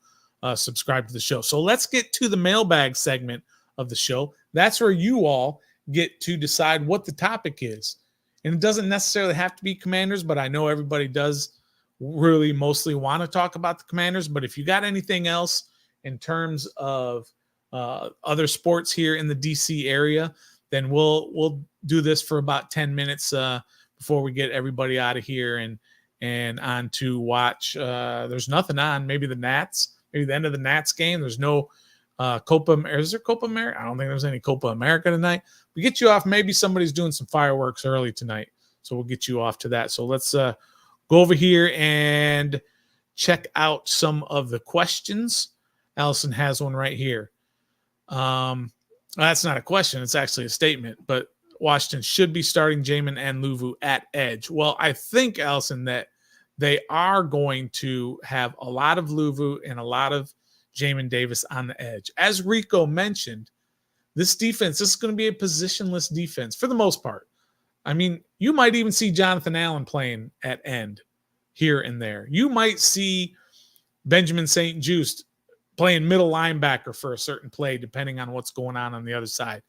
subscribe to the show. So let's get to the mailbag segment of the show. That's where you all get to decide what the topic is. And it doesn't necessarily have to be Commanders, but I know everybody does really mostly want to talk about the Commanders. But if you got anything else in terms of other sports here in the DC area, then we'll do this for about 10 minutes before we get everybody out of here and on to watch. There's nothing on. Maybe the Nats, maybe the end of the Nats game. There's no Copa. Is there Copa America? I don't think there's any Copa America tonight. We get you off. Maybe somebody's doing some fireworks early tonight, so we'll get you off to that. So let's go over here and check out some of the questions. Allison has one right here. That's not a question. It's actually a statement. But Washington should be starting Jamin and Luvu at edge. Well, I think, Allison, that they are going to have a lot of Luvu and a lot of Jamin Davis on the edge. As Rico mentioned, this defense, this is going to be a positionless defense for the most part. I mean, you might even see Jonathan Allen playing at end here and there. You might see Benjamin St. Juste playing middle linebacker for a certain play, depending on what's going on the other side.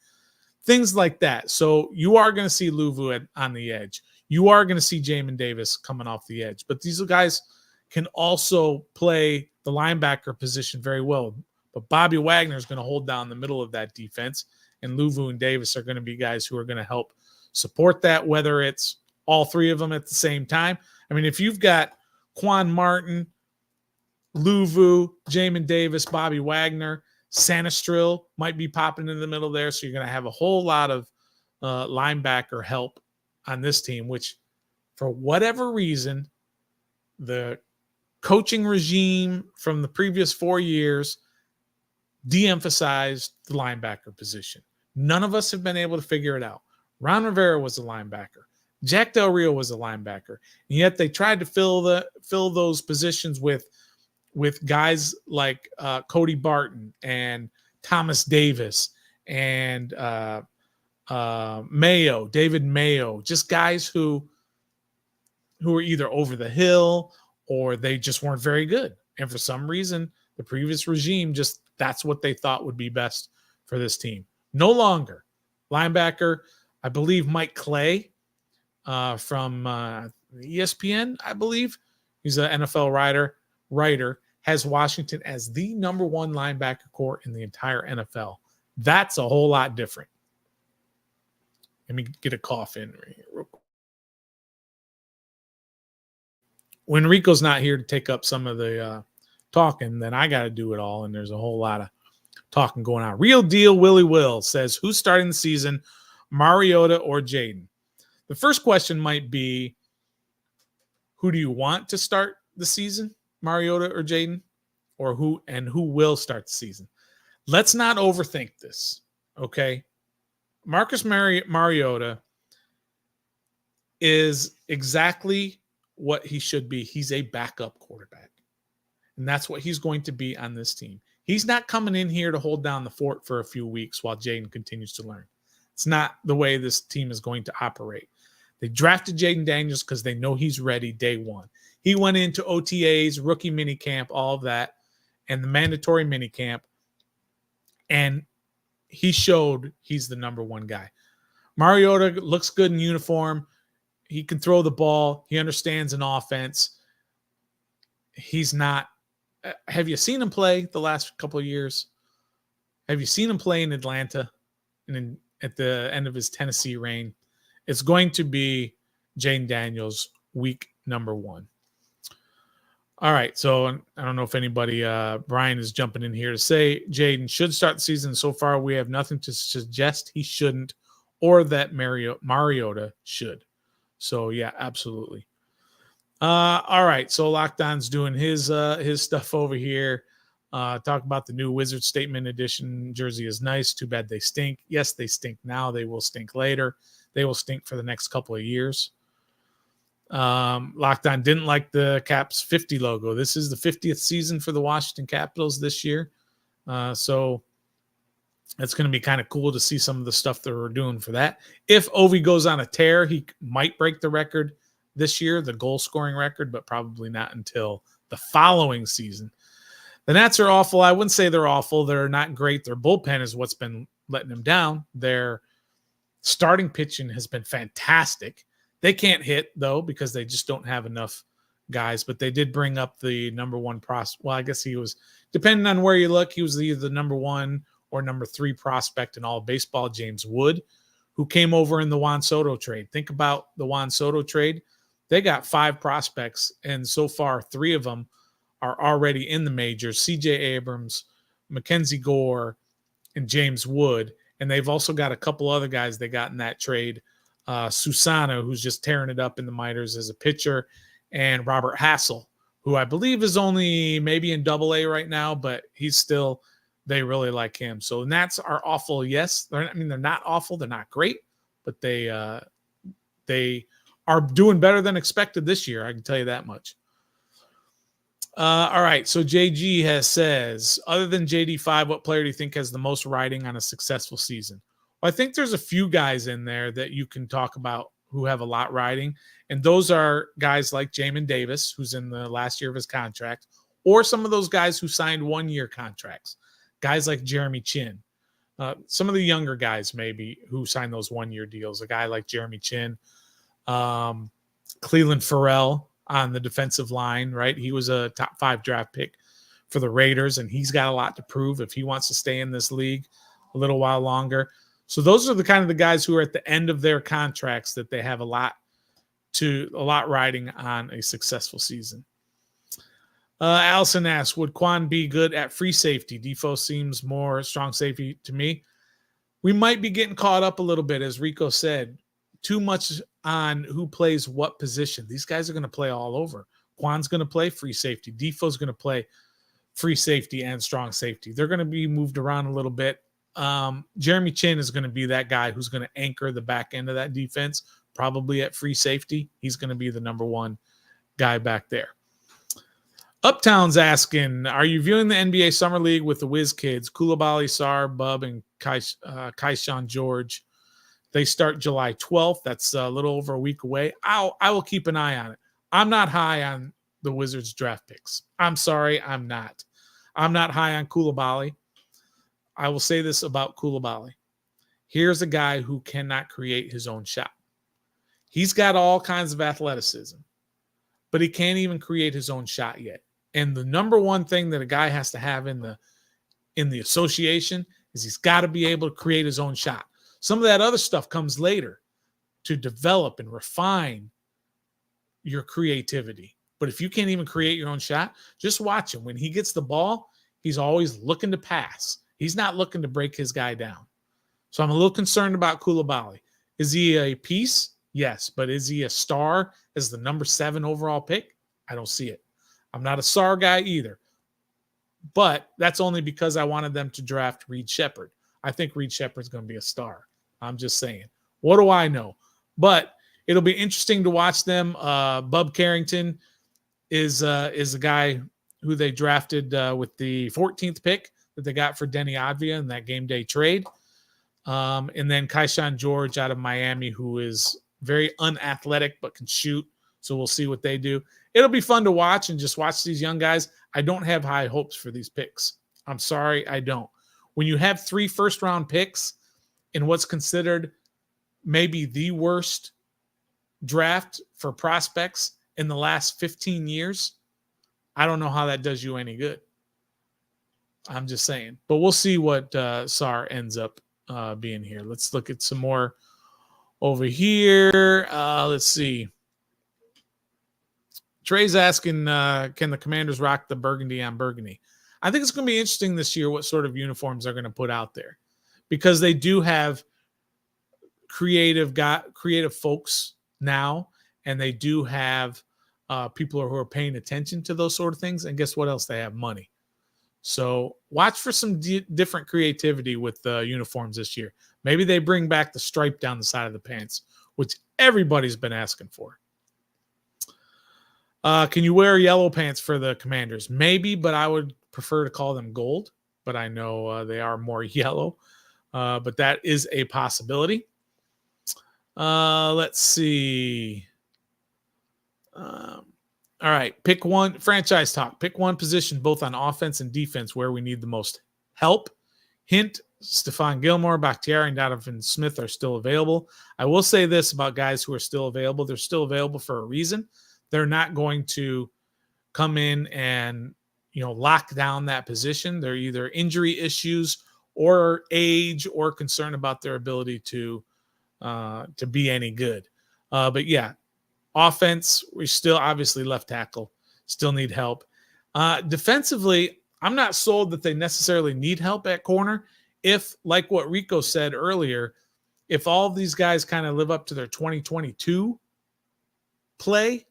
Things like that. So you are going to see Luvu on the edge. You are going to see Jamin Davis coming off the edge. But these guys can also play the linebacker position very well. But Bobby Wagner is going to hold down the middle of that defense, and Luvu and Davis are going to be guys who are going to help support that, whether it's all three of them at the same time. I mean, if you've got Quan Martin, Luvu, Jamin Davis, Bobby Wagner, Sanistril might be popping in the middle there, so you're going to have a whole lot of linebacker help on this team, which for whatever reason, the coaching regime from the previous 4 years de-emphasized the linebacker position. None of us have been able to figure it out. Ron Rivera was a linebacker. Jack Del Rio was a linebacker. And yet they tried to fill those positions with guys like Cody Barton and Thomas Davis and Mayo, David Mayo, just guys who were either over the hill or they just weren't very good. And for some reason, the previous regime just that's what they thought would be best for this team. No longer. Linebacker, I believe Mike Clay from ESPN, I believe. He's an NFL writer, has Washington as the number one linebacker core in the entire NFL. That's a whole lot different. Let me get a cough in real quick. When Rico's not here to take up some of the talking, then I got to do it all, and there's a whole lot of talking going on. Real Deal Willie Will says, who's starting the season, Mariota or Jaden? The first question might be, who do you want to start the season, Mariota or Jaden? Or who will start the season? Let's not overthink this, okay? Marcus Mariota is exactly what he should be. He's a backup quarterback. And that's what he's going to be on this team. He's not coming in here to hold down the fort for a few weeks while Jaden continues to learn. It's not the way this team is going to operate. They drafted Jaden Daniels because they know he's ready day one. He went into OTAs, rookie minicamp, all of that, and the mandatory minicamp, and he showed he's the number one guy. Mariota looks good in uniform. He can throw the ball. He understands an offense. He's not. Have you seen him play the last couple of years? Have you seen him play in Atlanta and at the end of his Tennessee reign? It's going to be Jaden Daniels week number 1. All right, so I don't know if anybody, Brian is jumping in here to say Jaden should start the season. So far, we have nothing to suggest he shouldn't or that Mariota should. So, yeah, absolutely. All right, so Lockdown's doing his stuff over here. Talk about the new Wizard Statement Edition jersey is nice. Too bad they stink. Yes, they stink now. They will stink later. They will stink for the next couple of years. Lockdown didn't like the Caps 50 logo. This is the 50th season for the Washington Capitals this year. So it's going to be kind of cool to see some of the stuff that we're doing for that. If Ovi goes on a tear, he might break the record this year, the goal scoring record, but probably not until the following season. The Nats are awful. I wouldn't say they're awful. They're not great. Their bullpen is what's been letting them down. Their starting pitching has been fantastic. They can't hit, though, because they just don't have enough guys. But they did bring up the number one prospect. Well, I guess he was, depending on where you look, he was either the number 1 or number 3 prospect in all of baseball, James Wood, who came over in the Juan Soto trade. Think about the Juan Soto trade. They got 5 prospects, and so far 3 of them are already in the majors, C.J. Abrams, Mackenzie Gore, and James Wood. And they've also got a couple other guys they got in that trade. Susana, who's just tearing it up in the minors as a pitcher, and Robert Hassel, who I believe is only maybe in AA right now, but he's still, they really like him. So Nats are awful. Yes. They're not awful. They're not great, but they are doing better than expected this year. I can tell you that much. All right. So JG says, other than JD5, what player do you think has the most riding on a successful season? Well, I think there's a few guys in there that you can talk about who have a lot riding. And those are guys like Jamin Davis, who's in the last year of his contract, or some of those guys who signed 1-year contracts, guys like Jeremy Chin. Some of the younger guys, maybe, who signed those 1-year deals, a guy like Jeremy Chin, Cleveland Farrell on the defensive line, right? He was a top 5 draft pick for the Raiders, and he's got a lot to prove if he wants to stay in this league a little while longer. So those are the kind of the guys who are at the end of their contracts that they have a lot riding on a successful season. Allison asks, would Quan be good at free safety? Defoe seems more strong safety to me. We might be getting caught up a little bit, as Rico said, too much on who plays what position. These guys are going to play all over. Quan's going to play free safety. Defoe's going to play free safety and strong safety. They're going to be moved around a little bit. Jeremy Chin is going to be that guy who's going to anchor the back end of that defense, probably at free safety. He's going to be the number 1 guy back there. Uptown's asking, are you viewing the NBA Summer League with the Wiz kids, Koulibaly, Sarr, Bub, and Kaishan George? They start July 12th. That's a little over a week away. I will keep an eye on it. I'm not high on the Wizards draft picks. I'm sorry, I'm not. I'm not high on Koulibaly. I will say this about Koulibaly. Here's a guy who cannot create his own shot. He's got all kinds of athleticism, but he can't even create his own shot yet. And the number one thing that a guy has to have in the association is he's got to be able to create his own shot. Some of that other stuff comes later to develop and refine your creativity. But if you can't even create your own shot, just watch him. When he gets the ball, he's always looking to pass. He's not looking to break his guy down. So I'm a little concerned about Koulibaly. Is he a piece? Yes. But is he a star as the number 7 overall pick? I don't see it. I'm not a Sarr guy either. But that's only because I wanted them to draft Reed Sheppard. I think Reed Sheppard's going to be a star. I'm just saying. What do I know? But it'll be interesting to watch them. Bub Carrington is a guy who they drafted with the 14th pick that they got for Denny Advia in that game day trade. And then Kaishan George out of Miami, who is very unathletic but can shoot. So we'll see what they do. It'll be fun to watch and just watch these young guys. I don't have high hopes for these picks. I'm sorry, I don't. When you have 3 first-round picks in what's considered maybe the worst draft for prospects in the last 15 years, I don't know how that does you any good. I'm just saying. But we'll see what Sarr ends up being here. Let's look at some more over here. Let's see. Trey's asking, can the Commanders rock the burgundy on burgundy? I think it's going to be interesting this year what sort of uniforms they're going to put out there, because they do have creative folks now, and they do have people who are paying attention to those sort of things. And guess what else? They have money. So watch for some different creativity with the uniforms this year. Maybe they bring back the stripe down the side of the pants, which everybody's been asking for. Can you wear yellow pants for the Commanders? Maybe, but I would prefer to call them gold. But I know they are more yellow. But that is a possibility. Let's see. All right. Pick one. Franchise talk. Pick one position, both on offense and defense, where we need the most help. Hint, Stephon Gilmore, Bakhtiari, and Donovan Smith are still available. I will say this about guys who are still available. They're still available for a reason. They're not going to come in and, lock down that position. They're either injury issues or age or concern about their ability to be any good. But yeah, offense, we still obviously left tackle, still need help. Defensively, I'm not sold that they necessarily need help at corner. If, like what Rico said earlier, if all of these guys kind of live up to their 2022 play,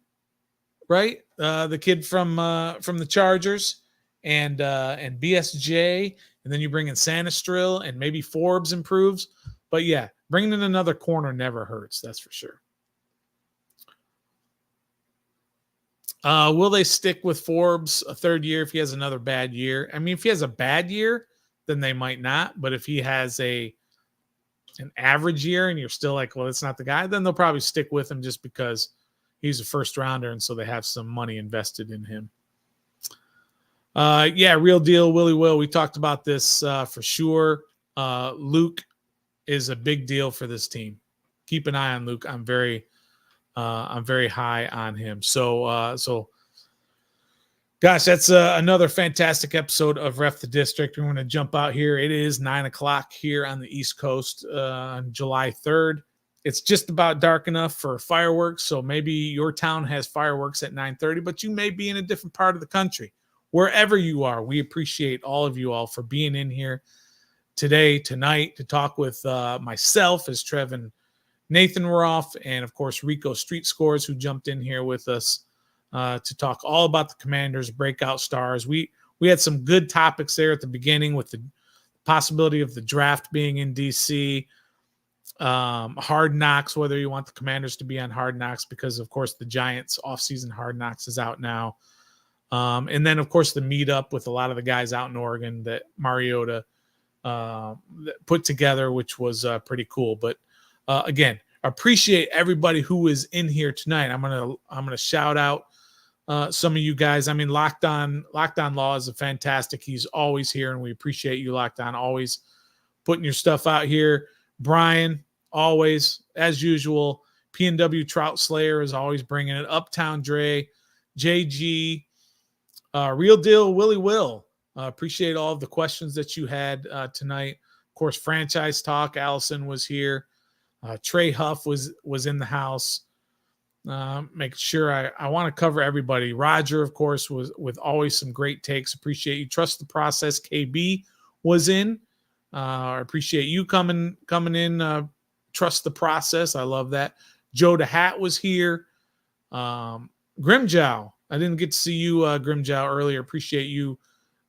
right? The kid from the Chargers and BSJ, and then you bring in Sanistril and maybe Forbes improves. But yeah, bringing in another corner never hurts. That's for sure. Will they stick with Forbes a third year if he has another bad year? I mean, if he has a bad year, then they might not. But if he has an average year and you're still like, well, it's not the guy, then they'll probably stick with him just because he's a first rounder, and so they have some money invested in him. Yeah, real deal, Willie Will. We talked about this for sure. Luke is a big deal for this team. Keep an eye on Luke. I'm very high on him. So gosh, that's another fantastic episode of Ref the District. We're going to jump out here. It is 9:00 here on the East Coast on July 3rd. It's just about dark enough for fireworks, so maybe your town has fireworks at 9:30, but you may be in a different part of the country. Wherever you are, we appreciate all of you all for being in here tonight, to talk with myself, as Trev and Nathan were off, and of course Rico Street Scores, who jumped in here with us to talk all about the Commanders, breakout stars. We had some good topics there at the beginning with the possibility of the draft being in DC, Hard Knocks, whether you want the Commanders to be on Hard Knocks, because of course the Giants offseason Hard Knocks is out now. And then of course the meetup with a lot of the guys out in Oregon that Mariota put together, which was pretty cool. But again, appreciate everybody who is in here tonight. I'm gonna shout out some of you guys. I mean, Locked On Law is fantastic. He's always here, and we appreciate you, Locked On, always putting your stuff out here. Brian, always as usual. P&W Trout Slayer is always bringing it. Uptown Dre, JG, Real Deal, Willie Will. Appreciate all of the questions that you had tonight. Of course, Franchise Talk. Allison was here. Trey Huff was in the house. Make sure I want to cover everybody. Roger, of course, was with always some great takes. Appreciate you. Trust the Process. KB was in. I appreciate you coming in. Trust the Process. I love that. Joe the Hat was here. Grimjow. I didn't get to see you, Grimjow, earlier. Appreciate you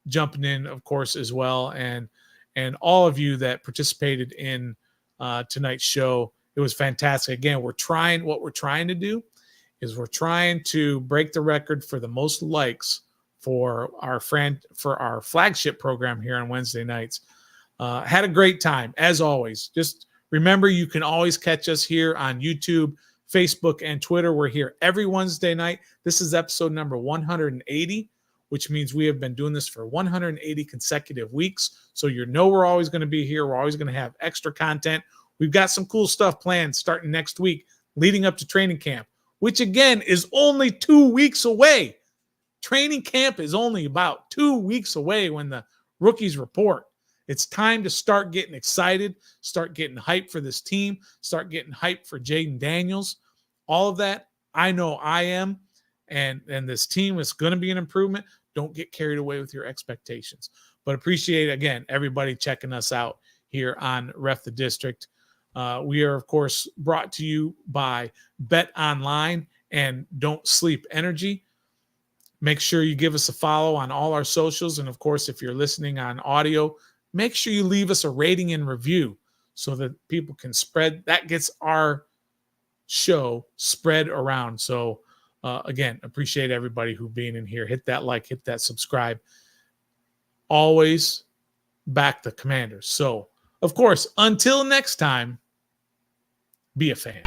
jumping in, of course, as well, and all of you that participated in tonight's show. It was fantastic. Again, what we're trying to do is we're trying to break the record for the most likes for our flagship program here on Wednesday nights. Had a great time, as always. Just remember, you can always catch us here on YouTube, Facebook, and Twitter. We're here every Wednesday night. This is episode number 180, which means we have been doing this for 180 consecutive weeks. So we're always going to be here. We're always going to have extra content. We've got some cool stuff planned starting next week, leading up to training camp, which again is only 2 weeks away. Training camp is only about 2 weeks away when the rookies report. It's time to start getting excited, start getting hyped for this team, start getting hyped for Jaden Daniels. All of that, I know I am, and this team is going to be an improvement. Don't get carried away with your expectations. But appreciate, again, everybody checking us out here on Ref the District. We are, of course, brought to you by Bet Online and Don't Sleep Energy. Make sure you give us a follow on all our socials. And, of course, if you're listening on audio, make sure you leave us a rating and review so that people can spread. That gets our show spread around. So, again, appreciate everybody who being in here. Hit that like, hit that subscribe. Always back the Commanders. So, of course, until next time, be a fan.